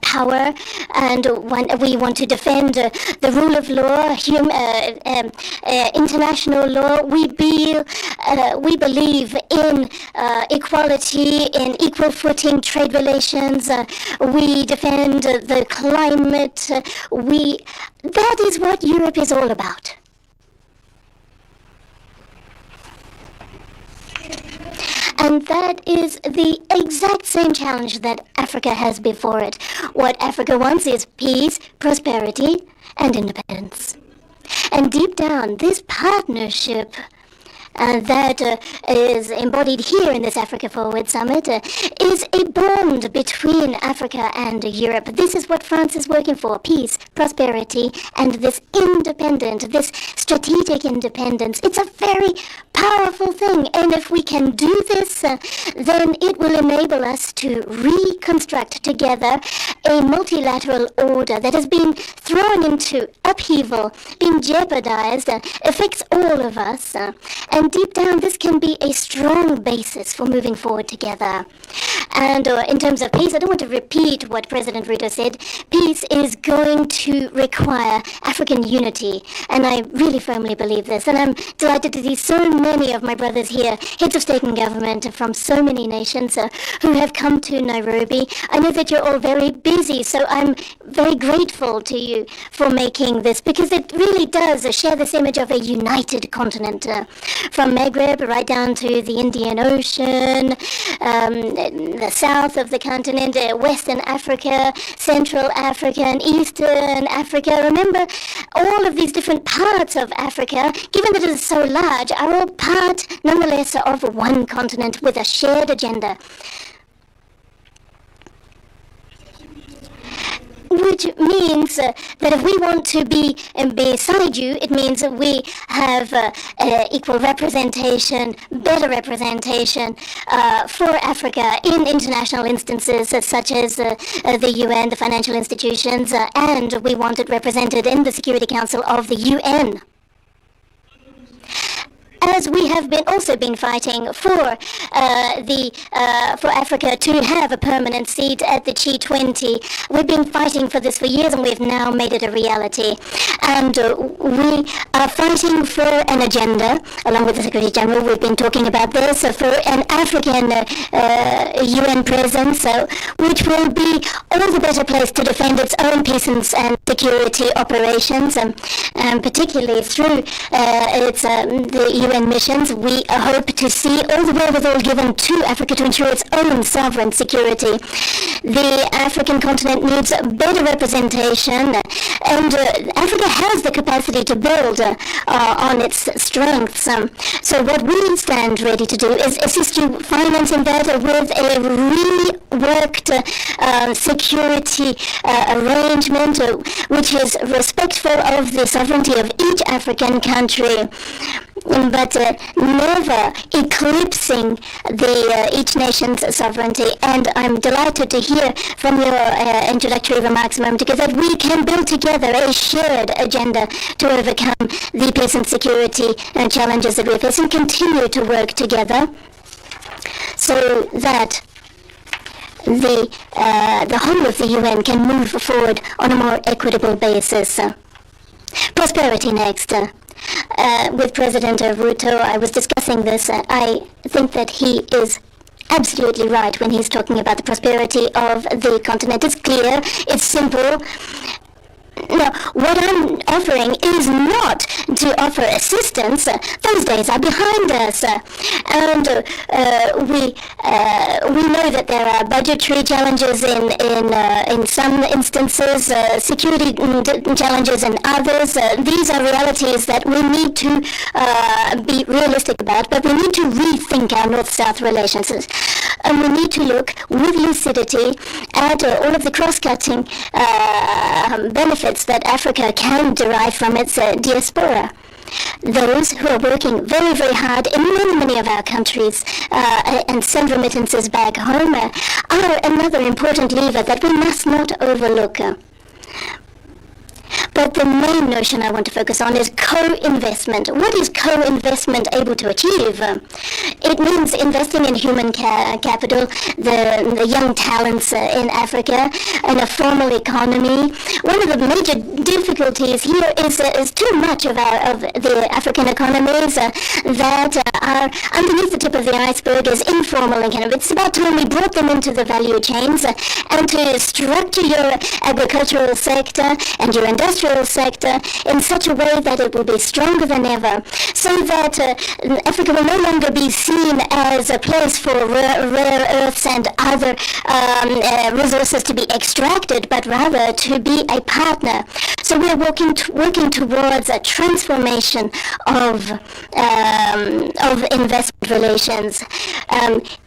Speaker 5: power, and when we want to defend the rule of law, international law. We believe in equality in equal footing trade relations. We defend the climate. That is what Europe is all about. And that is the exact same challenge that Africa has before it. What Africa wants is peace, prosperity, and independence. And deep down, this partnership that is embodied here in this Africa Forward Summit is a bond between Africa and Europe. This is what France is working for: peace, prosperity, and this this strategic independence. It's a very powerful thing, and if we can do this, then it will enable us to reconstruct together a multilateral order that has been thrown into upheaval, been jeopardized, affects all of us, and deep down this can be a strong basis for moving forward together. And in terms of peace, I don't want to repeat what President Ruto said. Peace is going to require African unity, and I really firmly believe this, and I'm delighted to see so many of my brothers here, heads of state and government from so many nations who have come to Nairobi. I know that you're all very busy, so I'm very grateful to you for making this, because it really does share this image of a united continent, from Maghreb right down to the Indian Ocean, the south of the continent, Western Africa, Central Africa, and Eastern Africa. Remember, all of these different parts of Africa, given that it is so large, are all part, nonetheless, of one continent with a shared agenda. Which means that if we want to be beside you, it means that we have equal representation, better representation for Africa in international instances such as the UN, the financial institutions, and we want it represented in the Security Council of the UN. As we have also been fighting for Africa to have a permanent seat at the G20. We've been fighting for this for years, and we've now made it a reality. And we are fighting for an agenda, along with the Secretary General. We've been talking about this for an African UN presence, which will be all the better placed to defend its own peace and security operations, and particularly through the UN missions. We hope to see all the wherewithal given to Africa to ensure its own sovereign security. The African continent needs better representation, and Africa has the capacity to build on its strengths. So what we stand ready to do is assist you financing that with a reworked security arrangement which is respectful of the sovereignty of each African country, but never eclipsing each nation's sovereignty. And I'm delighted to hear from your introductory remarks a moment ago that we can build together a shared agenda to overcome the peace and security challenges that we face, and continue to work together so that the whole of the UN can move forward on a more equitable basis. Prosperity next. With President Ruto, I was discussing this. I think that he is absolutely right when he's talking about the prosperity of the continent. It's clear, it's simple. Now, what I'm offering is not to offer assistance. Those days are behind us, and we know that there are budgetary challenges in some instances, security challenges in others. These are realities that we need to be realistic about, but we need to rethink our North-South relations. And we need to look with lucidity at all of the cross-cutting benefits that Africa can derive from its diaspora. Those who are working very, very hard in many of our countries and send remittances back home are But the main notion I want to focus on is co-investment. What is co-investment able to achieve? It means investing in human capital, the young talents in Africa, in a formal economy. One of the major difficulties here is too much of the African economies that are underneath the tip of the iceberg is informal economy. It's about time we brought them into the value chains and to structure your agricultural sector and your industrial sector in such a way that it will be stronger than ever, so that Africa will no longer be seen as a place for rare earths and other resources to be extracted, but rather to be a partner. So we are working towards a transformation of investment relations,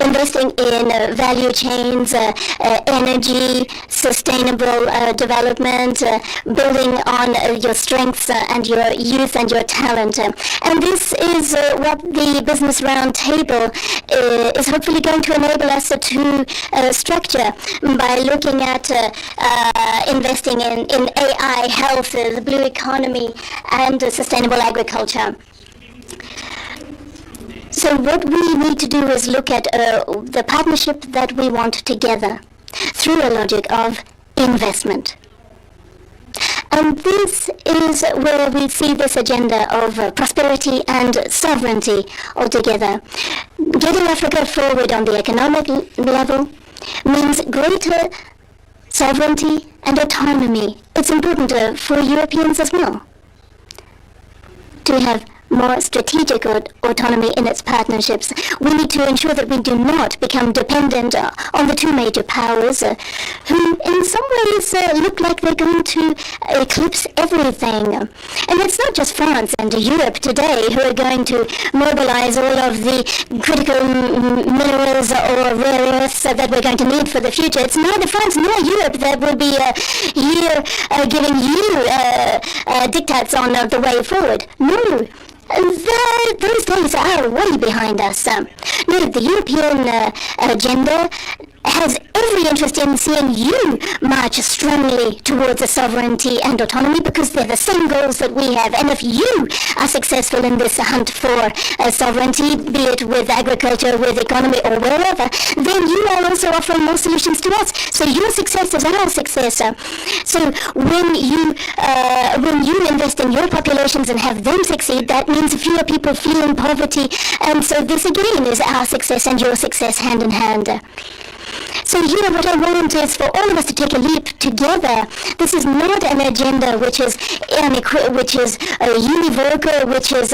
Speaker 5: investing in value chains, energy, sustainable development, building on your strengths and your youth and your talent. And this is what the Business Roundtable is hopefully going to enable us to structure by looking at investing in AI, health, the blue economy, and sustainable agriculture. So what we need to do is look at the partnership that we want together through a logic of investment. And this is where we see this agenda of prosperity and sovereignty altogether. Getting Africa forward on the economic level means greater sovereignty and autonomy. It's important for Europeans as well to have more strategic autonomy in its partnerships. We need to ensure that we do not become dependent on the two major powers who in some ways look like they're going to eclipse everything. And it's not just France and Europe today who are going to mobilize all of the critical minerals or rare earths that we're going to need for the future. It's neither France nor Europe that will be here giving you diktats on the way forward. No. Those days are way behind us. No, the European agenda has every interest in seeing you march strongly towards a sovereignty and autonomy, because they're the same goals that we have. And if you are successful in this hunt for sovereignty, be it with agriculture, with economy, or wherever, then you are also offering more solutions to us. So your success is our success. So when you invest in your populations and have them succeed, that means fewer people feel in poverty. And so this again is our success and your success hand in hand. So here what I want is for all of us to take a leap together. This is not an agenda which is univocal, which is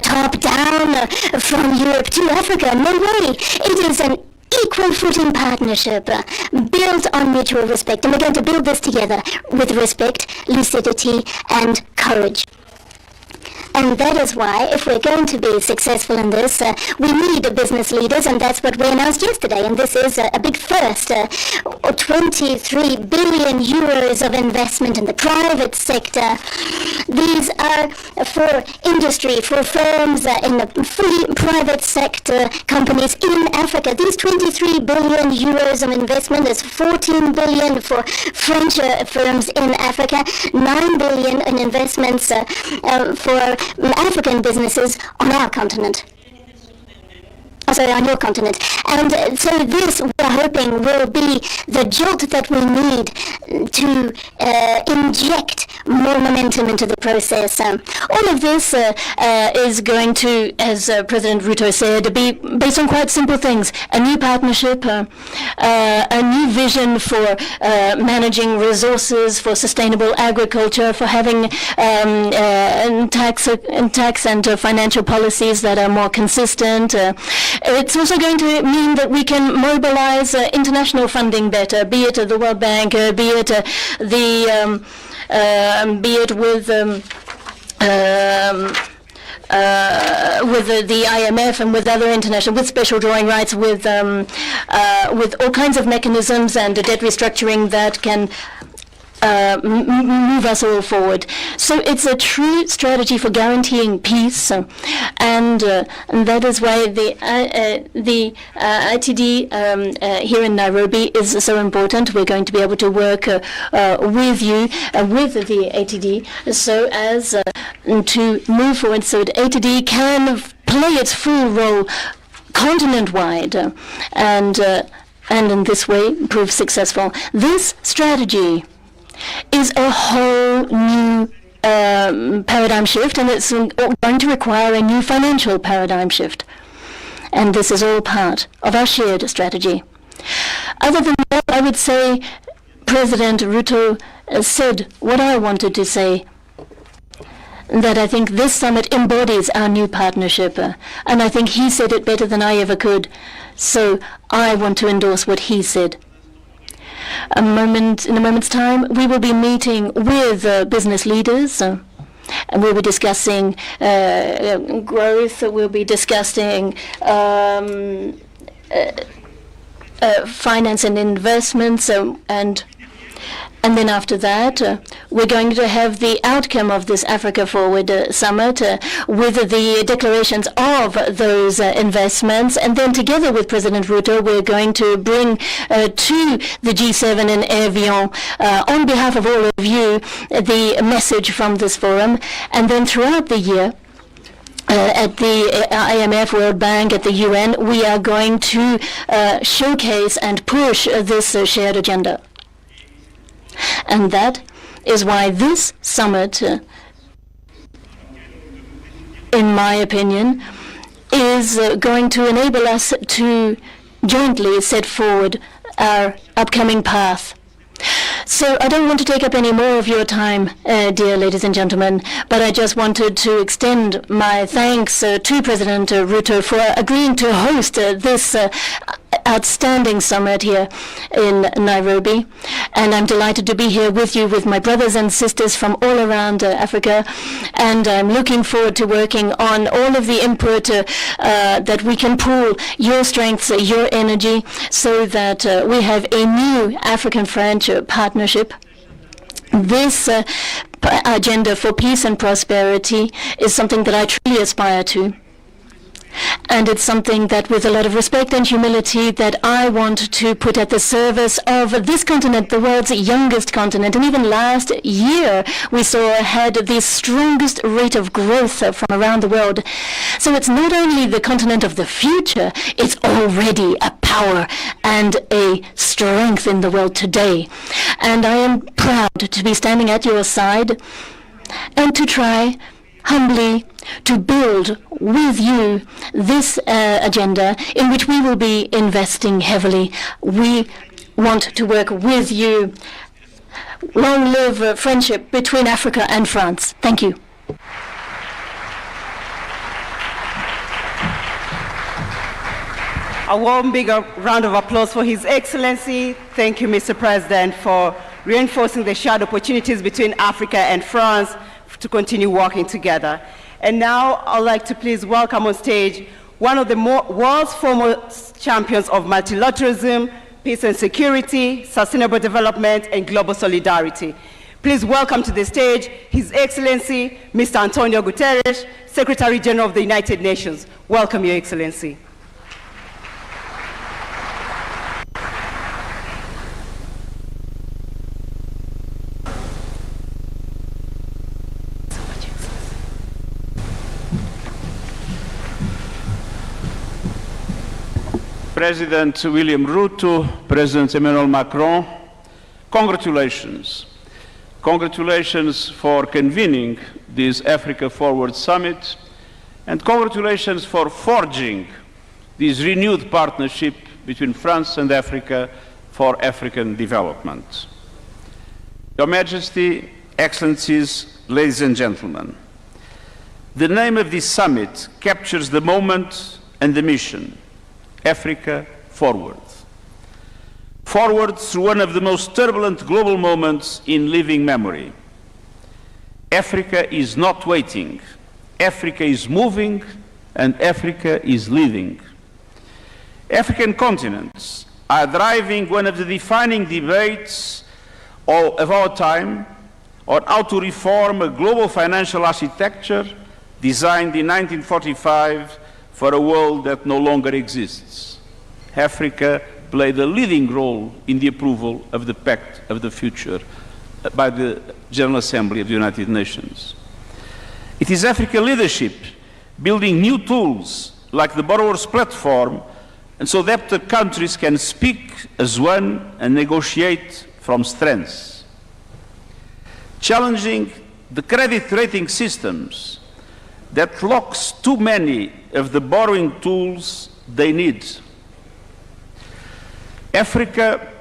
Speaker 5: top-down from Europe to Africa. No way. It is an equal footing partnership built on mutual respect. And we're going to build this together with respect, lucidity, and courage. And that is why, if we're going to be successful in this, we need business leaders, and that's what we announced yesterday. And this is a big first, 23 billion euros of investment in the private sector. These are for industry, for firms in the fully private sector companies in Africa. These 23 billion euros of investment is 14 billion for French firms in Africa, 9 billion in investments for African businesses on our continent. On your continent. And so this, we're hoping, will be the jolt that we need to inject more momentum into the process. All of this is going to, as President Ruto said, be based on quite simple things. A new partnership, a new vision for managing resources, for sustainable agriculture, for having tax and financial policies that are more consistent. It's also going to mean that we can mobilize international funding better, be it the World Bank, be it with the IMF and with other international, with special drawing rights, with all kinds of mechanisms and debt restructuring that can
Speaker 6: move us all forward. So it's a true strategy for guaranteeing peace, and that is why the ITD here in Nairobi is so important. We're going to be able to work with you, with the ATD, so as to move forward so that ATD can play its full role continent-wide, and in this way prove successful. This strategy is a whole new paradigm shift, and it's going to require a new financial paradigm shift. And this is all part of our shared strategy. Other than that, I would say President Ruto said what I wanted to say, that I think this summit embodies our new partnership, and I think he said it better than I ever could. So I want to endorse what he said. In a moment's time, we will be meeting with business leaders, and we'll be discussing growth. We'll be discussing finance and investments, and then after that, we're going to have the outcome of this Africa Forward Summit with the declarations of those investments. And then together with President Ruto, we're going to bring to the G7 in Evian, on behalf of all of you, the message from this forum. And then throughout the year, at the IMF, World Bank, at the UN, we are going to showcase and push this shared agenda. And that is why this summit, in my opinion, is going to enable us to jointly set forward our upcoming path. So I don't want to take up any more of your time, dear ladies and gentlemen, but I just wanted to extend my thanks to President Ruto for agreeing to host this outstanding summit here in Nairobi. And I'm delighted to be here with you, with my brothers and sisters from all around Africa. And I'm looking forward to working on all of the input that we can pool your strengths, your energy, so that we have a new African-French partnership. This agenda for peace and prosperity is something that I truly aspire to. And it's something that, with a lot of respect and humility, that I want to put at the service of this continent, the world's youngest continent. And even last year, we had the strongest rate of growth from around the world. So it's not only the continent of the future, it's already a power and a strength in the world today. And I am proud to be standing at your side and to try humbly to build with you this agenda in which we will be investing heavily. We want to work with you. Long live friendship between Africa and France. Thank you.
Speaker 7: A warm, big round of applause for His Excellency. Thank you, Mr. President, for reinforcing the shared opportunities between Africa and France to continue working together. And now I'd like to please welcome on stage one of the world's foremost champions of multilateralism, peace and security, sustainable development, and global solidarity. Please welcome to the stage His Excellency, Mr. Antonio Guterres, Secretary General of the United Nations. Welcome, Your Excellency.
Speaker 8: President William Ruto, President Emmanuel Macron, congratulations. Congratulations for convening this Africa Forward Summit, and congratulations for forging this renewed partnership between France and Africa for African development. Your Majesty, Excellencies, ladies and gentlemen, the name of this summit captures the moment and the mission: Africa Forward. Forward through one of the most turbulent global moments in living memory. Africa is not waiting. Africa is moving, and Africa is leading. African continents are driving one of the defining debates of our time on how to reform a global financial architecture designed in 1945 for a world that no longer exists. Africa played a leading role in the approval of the Pact of the Future by the General Assembly of the United Nations. It is African leadership building new tools like the Borrowers Platform, and so that the countries can speak as one and negotiate from strengths. Challenging the credit rating systems that locks too many of the borrowing tools they need. Africa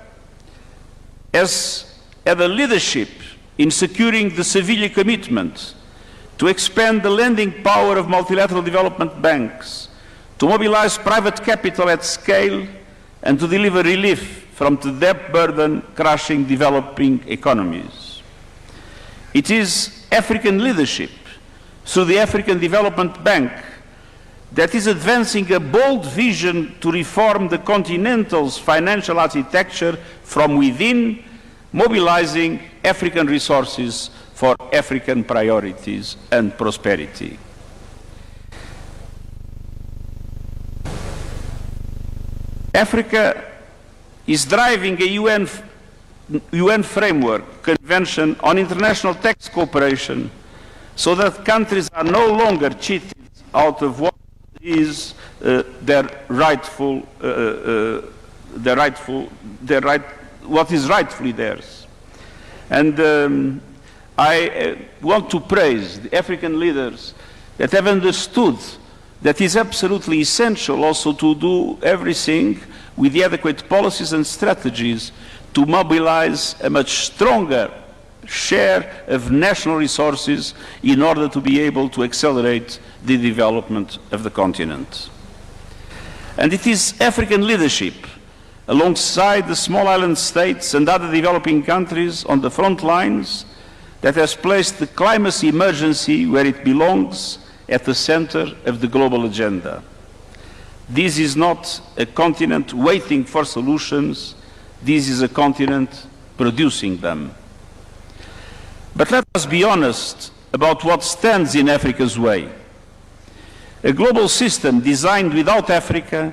Speaker 8: has had a leadership in securing the Seville commitment to expand the lending power of multilateral development banks, to mobilize private capital at scale, and to deliver relief from the debt burden crushing developing economies. It is African leadership through the African Development Bank that is advancing a bold vision to reform the continental's financial architecture from within, mobilizing African resources for African priorities and prosperity. Africa is driving a UN framework convention on international tax cooperation so that countries are no longer cheated out of what is what is rightfully theirs. And I want to praise the African leaders that have understood that is absolutely essential also to do everything with the adequate policies and strategies to mobilize a much stronger share of national resources in order to be able to accelerate the development of the continent. And it is African leadership, alongside the small island states and other developing countries on the front lines, that has placed the climate emergency where it belongs, at the center of the global agenda. This is not a continent waiting for solutions, this is a continent producing them. But let us be honest about what stands in Africa's way. A global system designed without Africa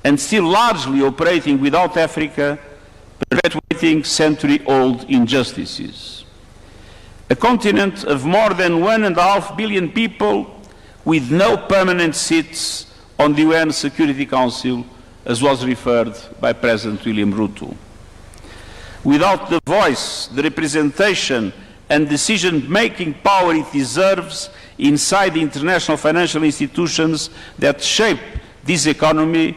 Speaker 8: and still largely operating without Africa, perpetuating century-old injustices. A continent of more than 1.5 billion people with no permanent seats on the UN Security Council, as was referred by President William Ruto. Without the voice, the representation, and decision-making power it deserves inside the international financial institutions that shape this economy,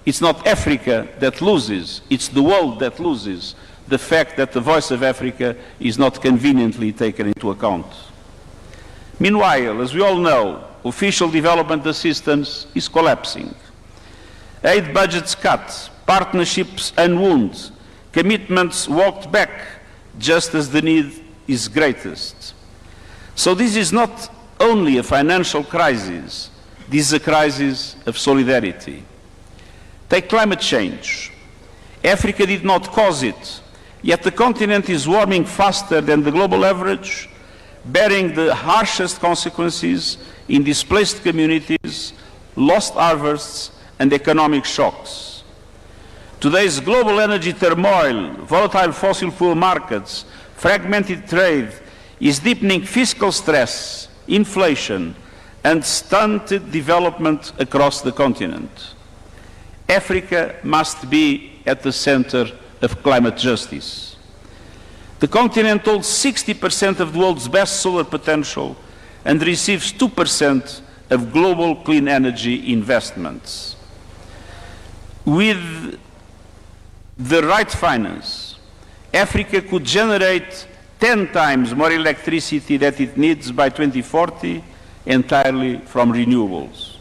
Speaker 8: it's not Africa that loses, it's the world that loses the fact that the voice of Africa is not conveniently taken into account. Meanwhile, as we all know, official development assistance is collapsing. Aid budgets cut, partnerships unwound, commitments walked back just as the need is greatest. So this is not only a financial crisis, this is a crisis of solidarity. Take climate change. Africa did not cause it, yet the continent is warming faster than the global average, bearing the harshest consequences in displaced communities, lost harvests, and economic shocks. Today's global energy turmoil, volatile fossil fuel markets, fragmented trade is deepening fiscal stress, inflation, and stunted development across the continent. Africa must be at the center of climate justice. The continent holds 60% of the world's best solar potential and receives 2% of global clean energy investments. With the right finance, Africa could generate 10 times more electricity than it needs by 2040 entirely from renewables.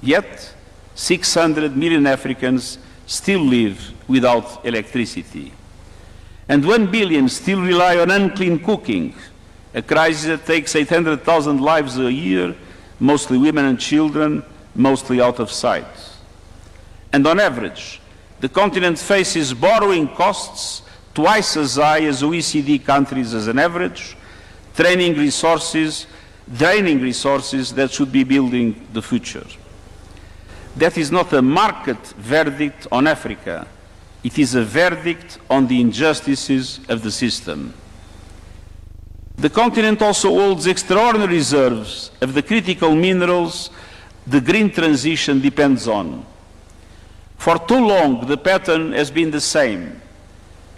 Speaker 8: Yet, 600 million Africans still live without electricity. And 1 billion still rely on unclean cooking, a crisis that takes 800,000 lives a year, mostly women and children, mostly out of sight. And on average, the continent faces borrowing costs twice as high as OECD countries as an average, draining resources that should be building the future. That is not a market verdict on Africa. It is a verdict on the injustices of the system. The continent also holds extraordinary reserves of the critical minerals the green transition depends on. For too long, the pattern has been the same.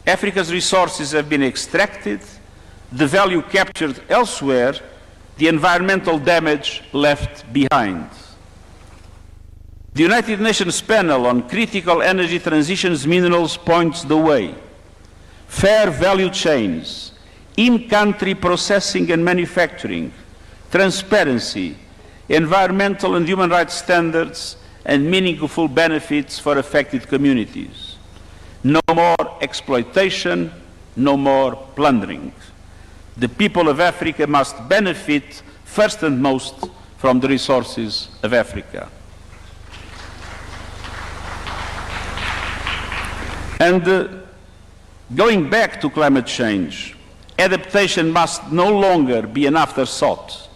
Speaker 8: Africa's resources have been extracted, the value captured elsewhere, the environmental damage left behind. The United Nations panel on critical energy transitions minerals points the way. Fair value chains, in-country processing and manufacturing, transparency, environmental and human rights standards, and meaningful benefits for affected communities. No more exploitation, no more plundering. The people of Africa must benefit first and most from the resources of Africa. And going back to climate change, adaptation must no longer be an afterthought.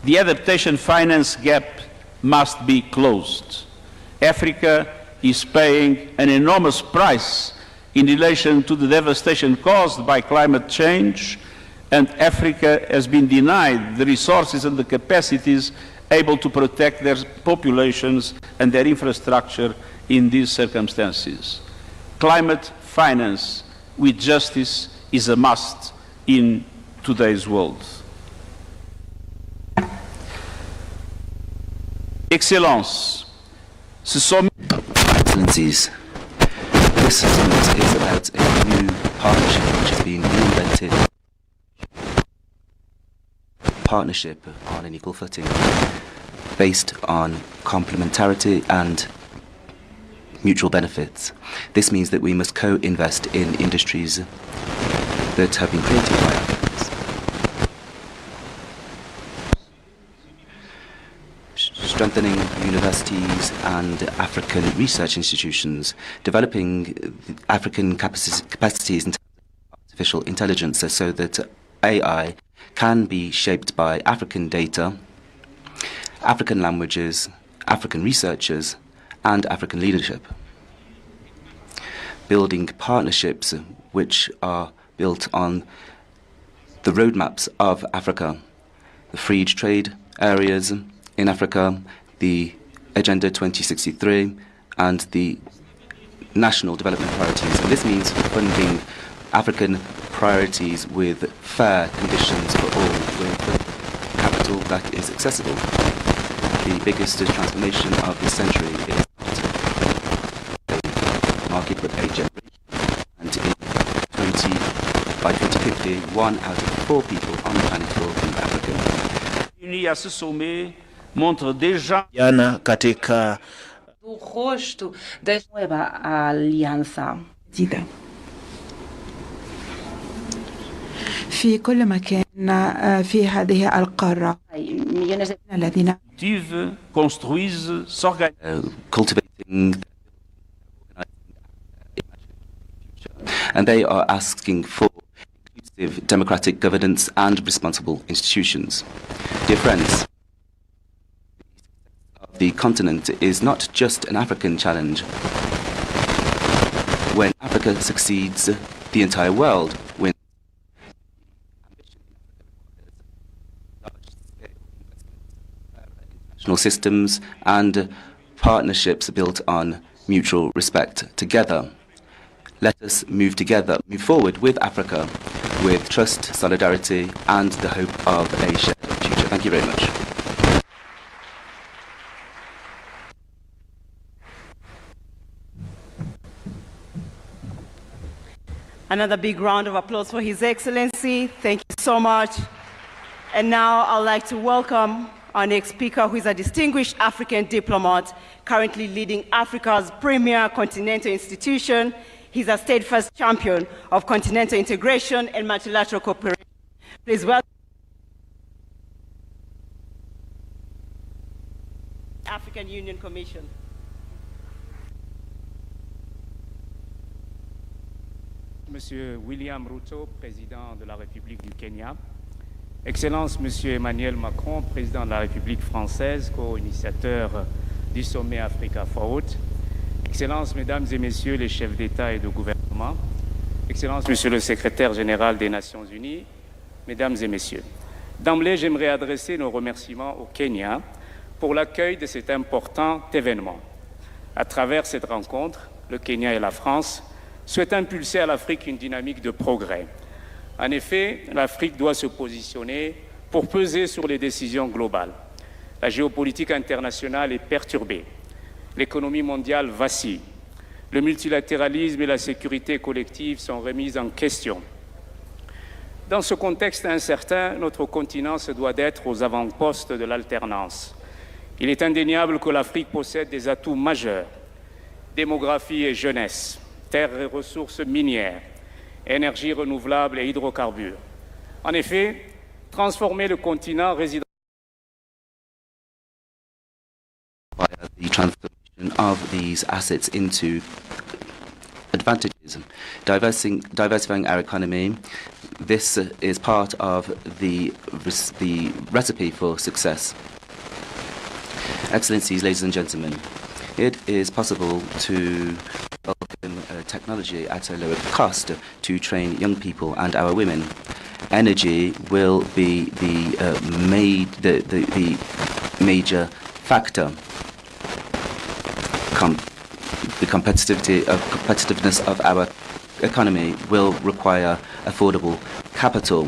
Speaker 8: The adaptation finance gap must be closed. Africa is paying an enormous price in relation to the devastation caused by climate change, and Africa has been denied the resources and the capacities able to protect their populations and their infrastructure in these circumstances. Climate finance with justice is a must in today's world. Excellence,
Speaker 9: Excellencies, this summit is about a new partnership which has been reinvented. Partnership on an equal footing, based on complementarity and mutual benefits. This means that we must co-invest in industries that have been created by Africans. Strengthening universities and African research institutions, developing African capacities in artificial intelligence so that AI can be shaped by African data, African languages, African researchers, and African leadership. Building partnerships which are built on the roadmaps of Africa, the free trade areas in Africa, the Agenda 2063, and the national development priorities. And this means funding African priorities with fair conditions for all, with capital that is accessible. The biggest transformation of this century is a market but a generation. And by 2050, 1 out of 4 people on the planet will be African.
Speaker 10: Jana katika
Speaker 11: o rosto da nueva alianza.
Speaker 12: في كل مكان في هذه القارة الذين
Speaker 9: cultivating and they are asking for inclusive democratic governance and responsible institutions. Dear friends, the continent is not just an African challenge. When Africa succeeds, the entire world wins. National systems and partnerships built on mutual respect together. Let us move forward with Africa, with trust, solidarity, and the hope of a shared future. Thank you very much.
Speaker 7: Another big round of applause for His Excellency. Thank you so much. And now I'd like to welcome our next speaker, who is a distinguished African diplomat, currently leading Africa's premier continental institution. He's a steadfast champion of continental integration and multilateral cooperation. Please welcome the African Union Commission.
Speaker 13: Monsieur William Ruto, président de la République du Kenya, Excellence Monsieur Emmanuel Macron, président de la République française, co-initiateur du Sommet AFRICA FORWARD, Excellences, Mesdames et Messieurs les chefs d'État et de gouvernement, Excellences, Monsieur le Secrétaire général des Nations Unies, Mesdames et Messieurs. D'emblée, j'aimerais adresser nos remerciements au Kenya pour l'accueil de cet important événement. À travers cette rencontre, le Kenya et la France souhaitent impulser à l'Afrique une dynamique de progrès. En effet, l'Afrique doit se positionner pour peser sur les décisions globales. La géopolitique internationale est perturbée. L'économie mondiale vacille. Le multilatéralisme et la sécurité collective sont remises en question. Dans ce contexte incertain, notre continent se doit d'être aux avant-postes de l'alternance. Il est indéniable que l'Afrique possède des atouts majeurs: démographie et jeunesse, terres et ressources minières, énergies renouvelables et hydrocarbures. En effet, transformer le continent réside
Speaker 9: the transformation of these assets into advantages, diversifying our economy. This is part of the recipe for success. Excellencies, ladies and gentlemen, it is possible to welcome technology at a lower cost to train young people and our women. Energy will be the major factor. The competitiveness of our economy will require affordable capital.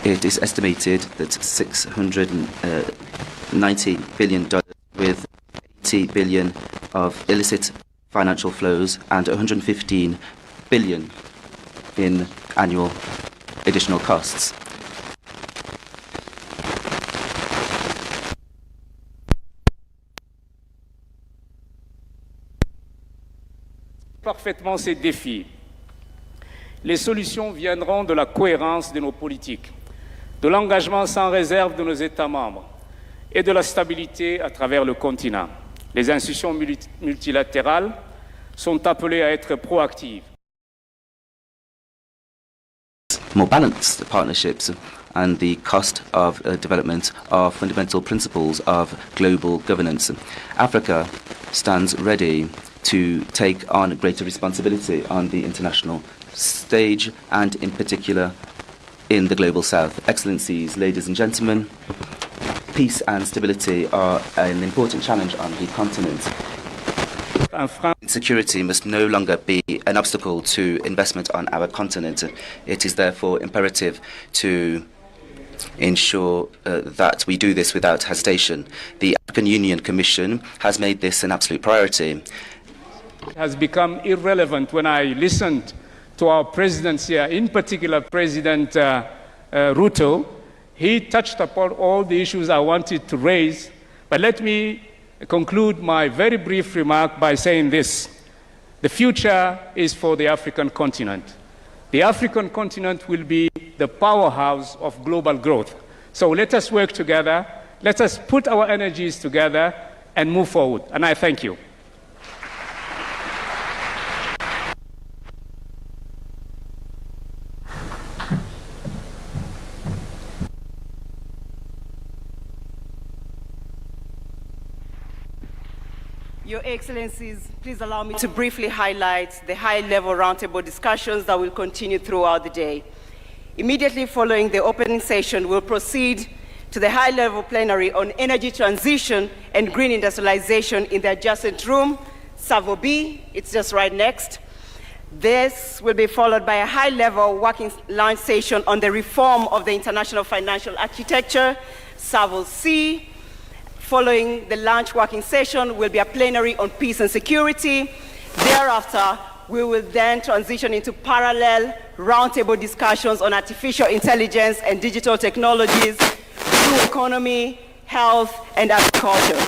Speaker 9: It is estimated that $690 billion, with 80 billion of illicit financial flows and 115 billion in annual additional costs.
Speaker 13: Parfaitement ces défis. Les solutions viendront de la cohérence de nos politiques, de l'engagement sans réserve de nos États membres et de la stabilité à travers le continent. Les institutions multilatérales sont appelées à être proactives.
Speaker 9: More balanced partnerships and the cost of development are fundamental principles of global governance. Africa stands ready to take on greater responsibility on the international stage and in particular in the global south. Excellencies, ladies and gentlemen, peace and stability are an important challenge on the continent. Security must no longer be an obstacle to investment on our continent. It is therefore imperative to ensure that we do this without hesitation. The African Union Commission has made this an absolute priority.
Speaker 13: It has become irrelevant when I listened to our presidents here, in particular President Ruto. He touched upon all the issues I wanted to raise, but let me conclude my very brief remark by saying this. The future is for the African continent. The African continent will be the powerhouse of global growth. So let us work together, let us put our energies together and move forward. And I thank you.
Speaker 7: Your Excellencies, please allow me to briefly highlight the high-level roundtable discussions that will continue throughout the day. Immediately following the opening session, we'll proceed to the high-level plenary on energy transition and green industrialization in the adjacent room, Savo B. It's just right next. This will be followed by a high-level working lunch session on the reform of the international financial architecture, Savo C. Following the lunch working session will be a plenary on peace and security. Thereafter, we will then transition into parallel roundtable discussions on artificial intelligence and digital technologies, blue economy, health, and agriculture.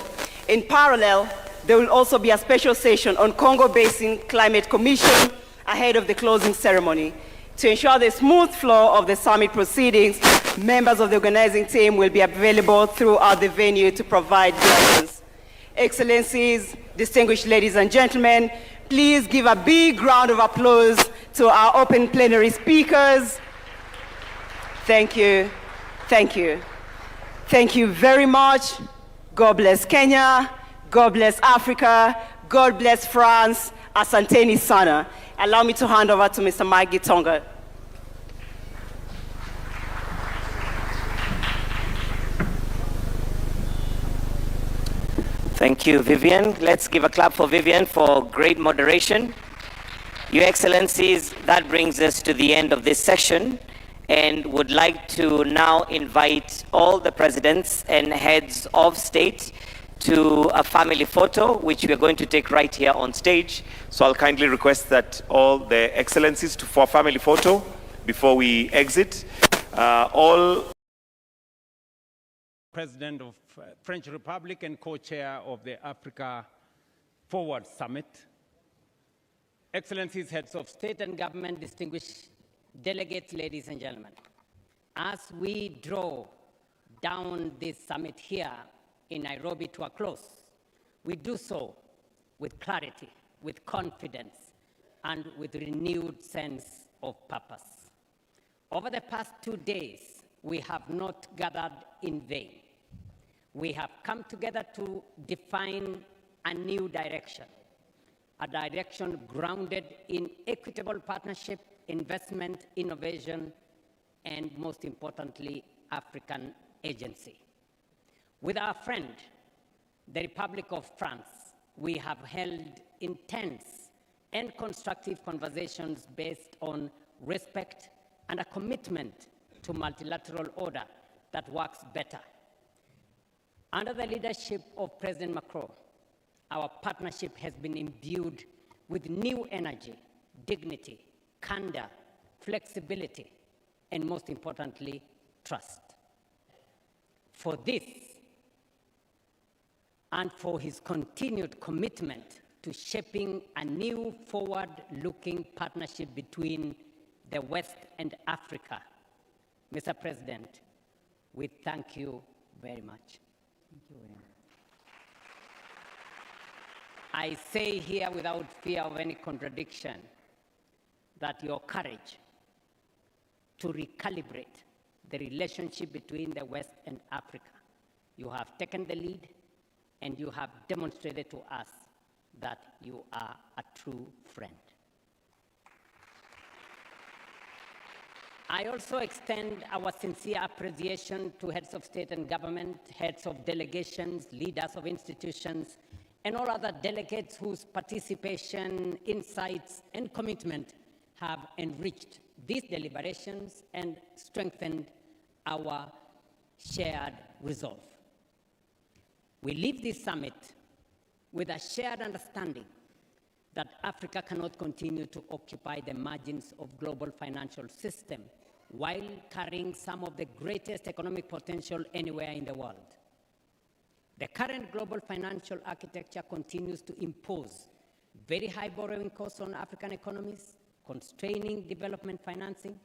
Speaker 7: In parallel, there will also be a special session on Congo Basin Climate Commission ahead of the closing ceremony. To ensure the smooth flow of the summit proceedings, members of the organizing team will be available throughout the venue to provide guidance. Excellencies, distinguished ladies and gentlemen, please give a big round of applause to our open plenary speakers. Thank you. Thank you. Thank you very much. God bless Kenya. God bless Africa. God bless France. Asanteni sana. Allow me to hand over to Mr. Mike Gitonga.
Speaker 1: Thank you, Vivian. Let's give a clap for Vivian for great moderation. Your Excellencies, that brings us to the end of this session, and would like to now invite all the presidents and heads of state to a family photo, which we are going to take right here on stage.
Speaker 14: So I'll kindly request that all the Excellencies for a family photo before we exit. All
Speaker 13: President of French Republic and co-chair of the Africa Forward Summit, Excellencies, heads of state and government, distinguished delegates, ladies and gentlemen, as we draw down this summit here in Nairobi to a close, we do so with clarity, with confidence, and with renewed sense of purpose. Over the past 2 days, we have not gathered in vain. We have come together to define a new direction, a direction grounded in equitable partnership, investment, innovation, and most importantly, African agency. With our friend, the Republic of France, we have held intense and constructive conversations based on respect and a commitment to multilateral order that works better. Under the leadership of President Macron, our partnership has been imbued with new energy, dignity, candor, flexibility, and most importantly, trust. For this, and for his continued commitment to shaping a new forward-looking partnership between the West and Africa, Mr. President, we thank you very much. Thank you very much. I say here without fear of any contradiction that your courage to recalibrate the relationship between the West and Africa, you have taken the lead and you have demonstrated to us that you are a true friend. I also extend our sincere appreciation to heads of state and government, heads of delegations, leaders of institutions, and all other delegates whose participation, insights, and commitment have enriched these deliberations and strengthened our shared resolve. We leave this summit with a shared understanding that Africa cannot continue to occupy the margins of global financial system while carrying some of the greatest economic potential anywhere in the world. The current global financial architecture continues to impose very high borrowing costs on African economies, constraining development financing,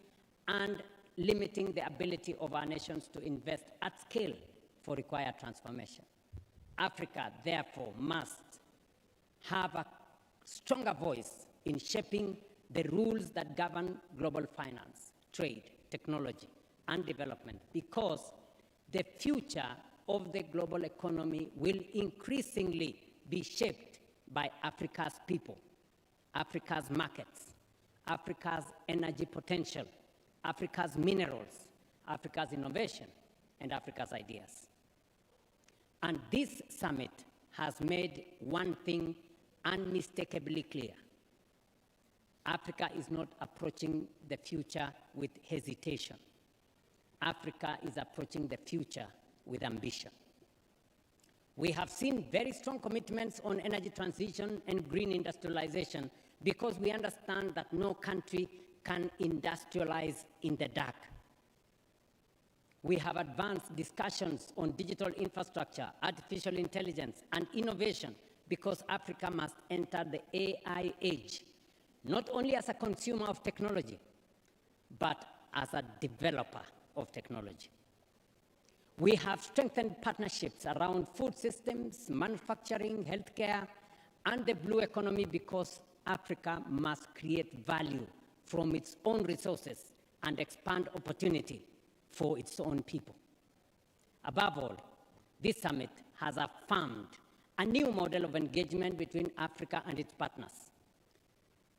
Speaker 13: and limiting the ability of our nations to invest at scale for required transformation. Africa, therefore, must have a stronger voice in shaping the rules that govern global finance, trade, technology, and development, because the future of the global economy will increasingly be shaped by Africa's people, Africa's markets, Africa's energy potential, Africa's minerals, Africa's innovation, and Africa's ideas. And this summit has made one thing unmistakably clear. Africa is not approaching the future with hesitation. Africa is approaching the future with ambition. We have seen very strong commitments on energy transition and green industrialization because we understand that no country can industrialize in the dark. We have advanced discussions on digital infrastructure, artificial intelligence, and innovation because Africa must enter the AI age, not only as a consumer of technology, but as a developer of technology. We have strengthened partnerships around food systems, manufacturing, healthcare, and the blue economy because Africa must create value
Speaker 3: from its own resources and expand opportunity for its own people. Above all, this summit has affirmed a new model of engagement between Africa and its partners.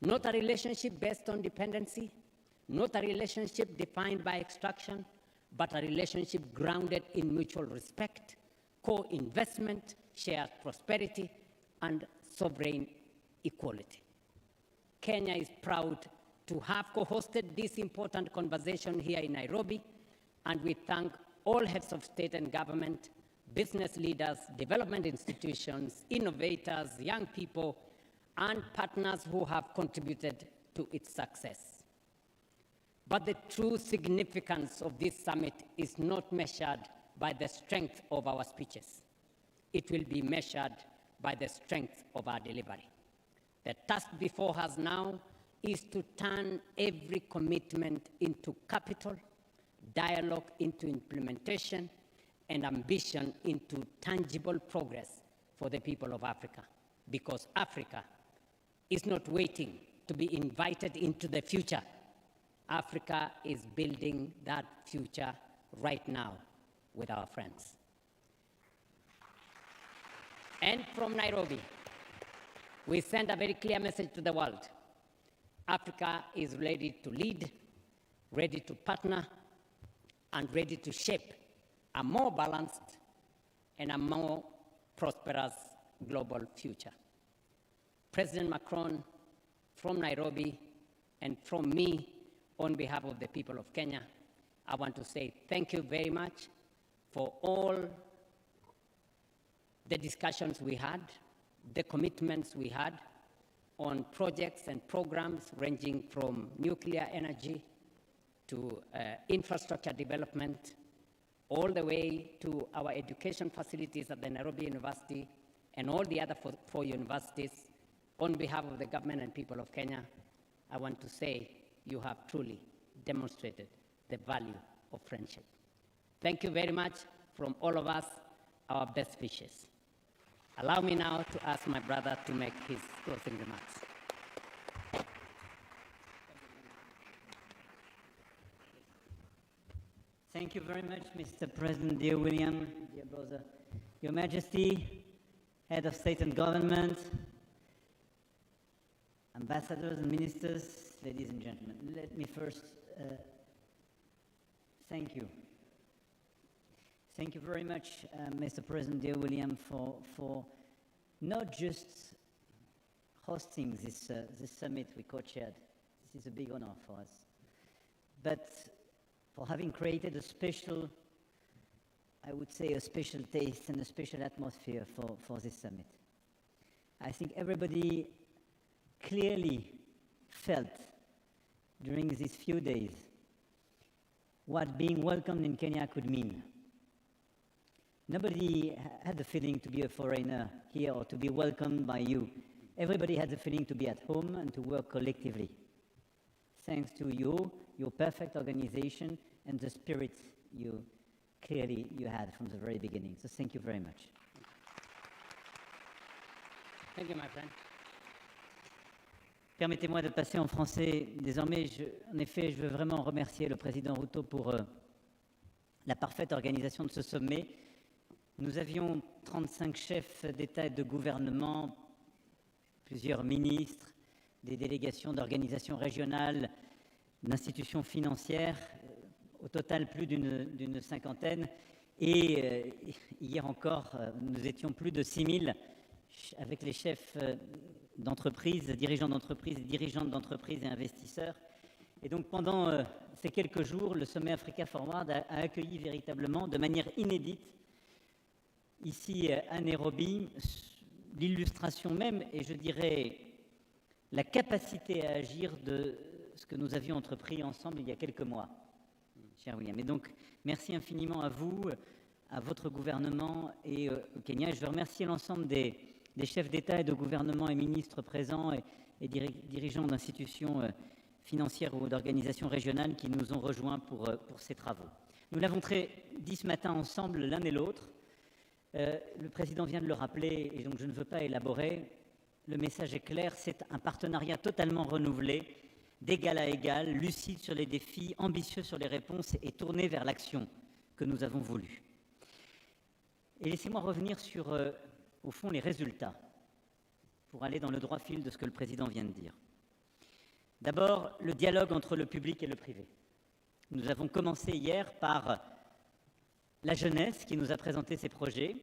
Speaker 3: Not a relationship based on dependency, not a relationship defined by extraction, but a relationship grounded in mutual respect, co-investment, shared prosperity, and sovereign equality. Kenya is proud to have co-hosted this important conversation here in Nairobi, and we thank all heads of state and government, business leaders, development institutions, innovators, young people, and partners who have contributed to its success. But the true significance of this summit is not measured by the strength of our speeches. It will be measured by the strength of our delivery. The task before us now is to turn every commitment into capital, dialogue into implementation, and ambition into tangible progress for the people of Africa. Because Africa is not waiting to be invited into the future. Africa is building that future right now with our friends. And from Nairobi, we send a very clear message to the world. Africa is ready to lead, ready to partner, and ready to shape a more balanced and a more prosperous global future. President Macron, from Nairobi, and from me, on behalf of the people of Kenya, I want to say thank you very much for all the discussions we had, the commitments we had on projects and programs ranging from nuclear energy to infrastructure development, all the way to our education facilities at the Nairobi University and all the other four universities. On behalf of the government and people of Kenya, I want to say you have truly demonstrated the value of friendship. Thank you very much from all of us, our best wishes. Allow me now to ask my brother to make his closing remarks.
Speaker 4: Thank you very much, Mr. President, dear William, dear brother. Your Majesty, Head of State and Government, ambassadors and ministers, ladies and gentlemen, let me first thank you. Thank you very much, Mr. President, dear William, for not just hosting this summit we co-chaired. This is a big honor for us. But for having created a special, I would say a special taste and a special atmosphere for this summit. I think everybody clearly felt during these few days what being welcomed in Kenya could mean. Nobody had the feeling to be a foreigner here or to be welcomed by you. Everybody had the feeling to be at home and to work collectively. Thanks to you, your perfect organization, and the spirit you had from the very beginning. So thank you very much.
Speaker 3: Thank you, my friend.
Speaker 4: Permettez-moi de passer en français. Désormais, en effet, je veux vraiment remercier le président Ruto pour la parfaite organisation de ce sommet. Nous avions 35 chefs d'État et de gouvernement, plusieurs ministres, des délégations d'organisations régionales, d'institutions financières, au total plus d'une cinquantaine. Et hier encore, nous étions plus de 6000 avec les chefs d'entreprise, dirigeants d'entreprise, dirigeantes d'entreprise et investisseurs. Et donc pendant ces quelques jours, le Sommet Africa Forward a accueilli véritablement, de manière inédite, ici à Nairobi, l'illustration même, et je dirais la capacité à agir de ce que nous avions entrepris ensemble il y a quelques mois, cher William. Et donc, merci infiniment à vous, à votre gouvernement et au Kenya. Et je veux remercier l'ensemble des chefs d'État et de gouvernement et ministres présents et dirigeants d'institutions financières ou d'organisations régionales qui nous ont rejoints pour ces travaux. Nous l'avons dit ce matin ensemble, l'un et l'autre. Le président vient de le rappeler, et donc je ne veux pas élaborer. Le message est clair, c'est un partenariat totalement renouvelé d'égal à égal, lucide sur les défis, ambitieux sur les réponses et tourné vers l'action que nous avons voulu. Et laissez-moi revenir sur, au fond, les résultats, pour aller dans le droit fil de ce que le président vient de dire. D'abord, le dialogue entre le public et le privé. Nous avons commencé hier par la jeunesse qui nous a présenté ses projets,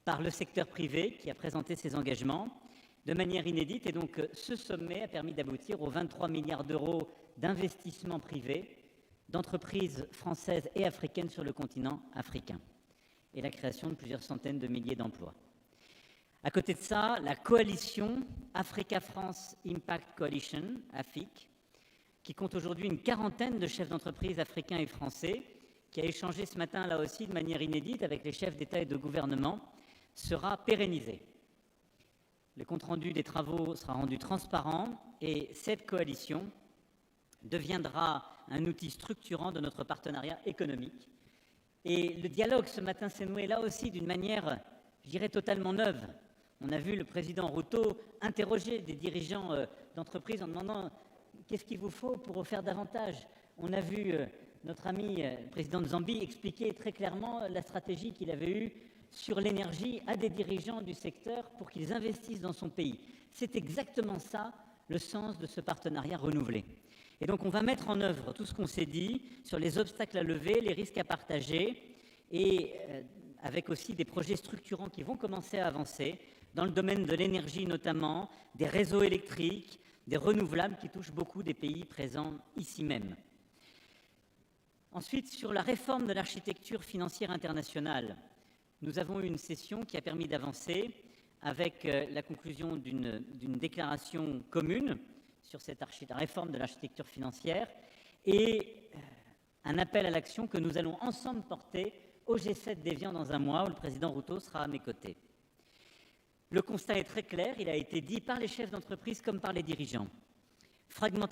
Speaker 4: par le secteur privé qui a présenté ses engagements, de manière inédite, et donc ce sommet a permis d'aboutir aux 23 milliards d'euros d'investissements privés d'entreprises françaises et africaines sur le continent africain, et la création de plusieurs centaines de milliers d'emplois. À côté de ça, la coalition Africa France Impact Coalition, Avec, qui compte aujourd'hui une quarantaine de chefs d'entreprise africains et français, qui a échangé ce matin là aussi de manière inédite avec les chefs d'État et de gouvernement, sera pérennisée. Le compte-rendu des travaux sera rendu transparent et cette coalition deviendra un outil structurant de notre partenariat économique. Et le dialogue ce matin s'est noué là aussi d'une manière, je dirais, totalement neuve. On a vu le président Ruto interroger des dirigeants d'entreprises en demandant « qu'est-ce qu'il vous faut pour faire davantage ?» On a vu notre ami le président de Zambie expliquer très clairement la stratégie qu'il avait eue sur l'énergie à des dirigeants du secteur pour qu'ils investissent dans son pays. C'est exactement ça le sens de ce partenariat renouvelé. Et donc on va mettre en œuvre tout ce qu'on s'est dit sur les obstacles à lever, les risques à partager et avec aussi des projets structurants qui vont commencer à avancer dans le domaine de l'énergie notamment, des réseaux électriques, des renouvelables qui touchent beaucoup des pays présents ici même. Ensuite, sur la réforme de l'architecture financière internationale, nous avons eu une session qui a permis d'avancer avec la conclusion d'une déclaration commune sur cette réforme de l'architecture financière et un appel à l'action que nous allons ensemble porter au G7 d'Évian dans un mois où le président Ruto sera à mes côtés. Le constat est très clair, il a été dit par les chefs d'entreprise comme par les dirigeants.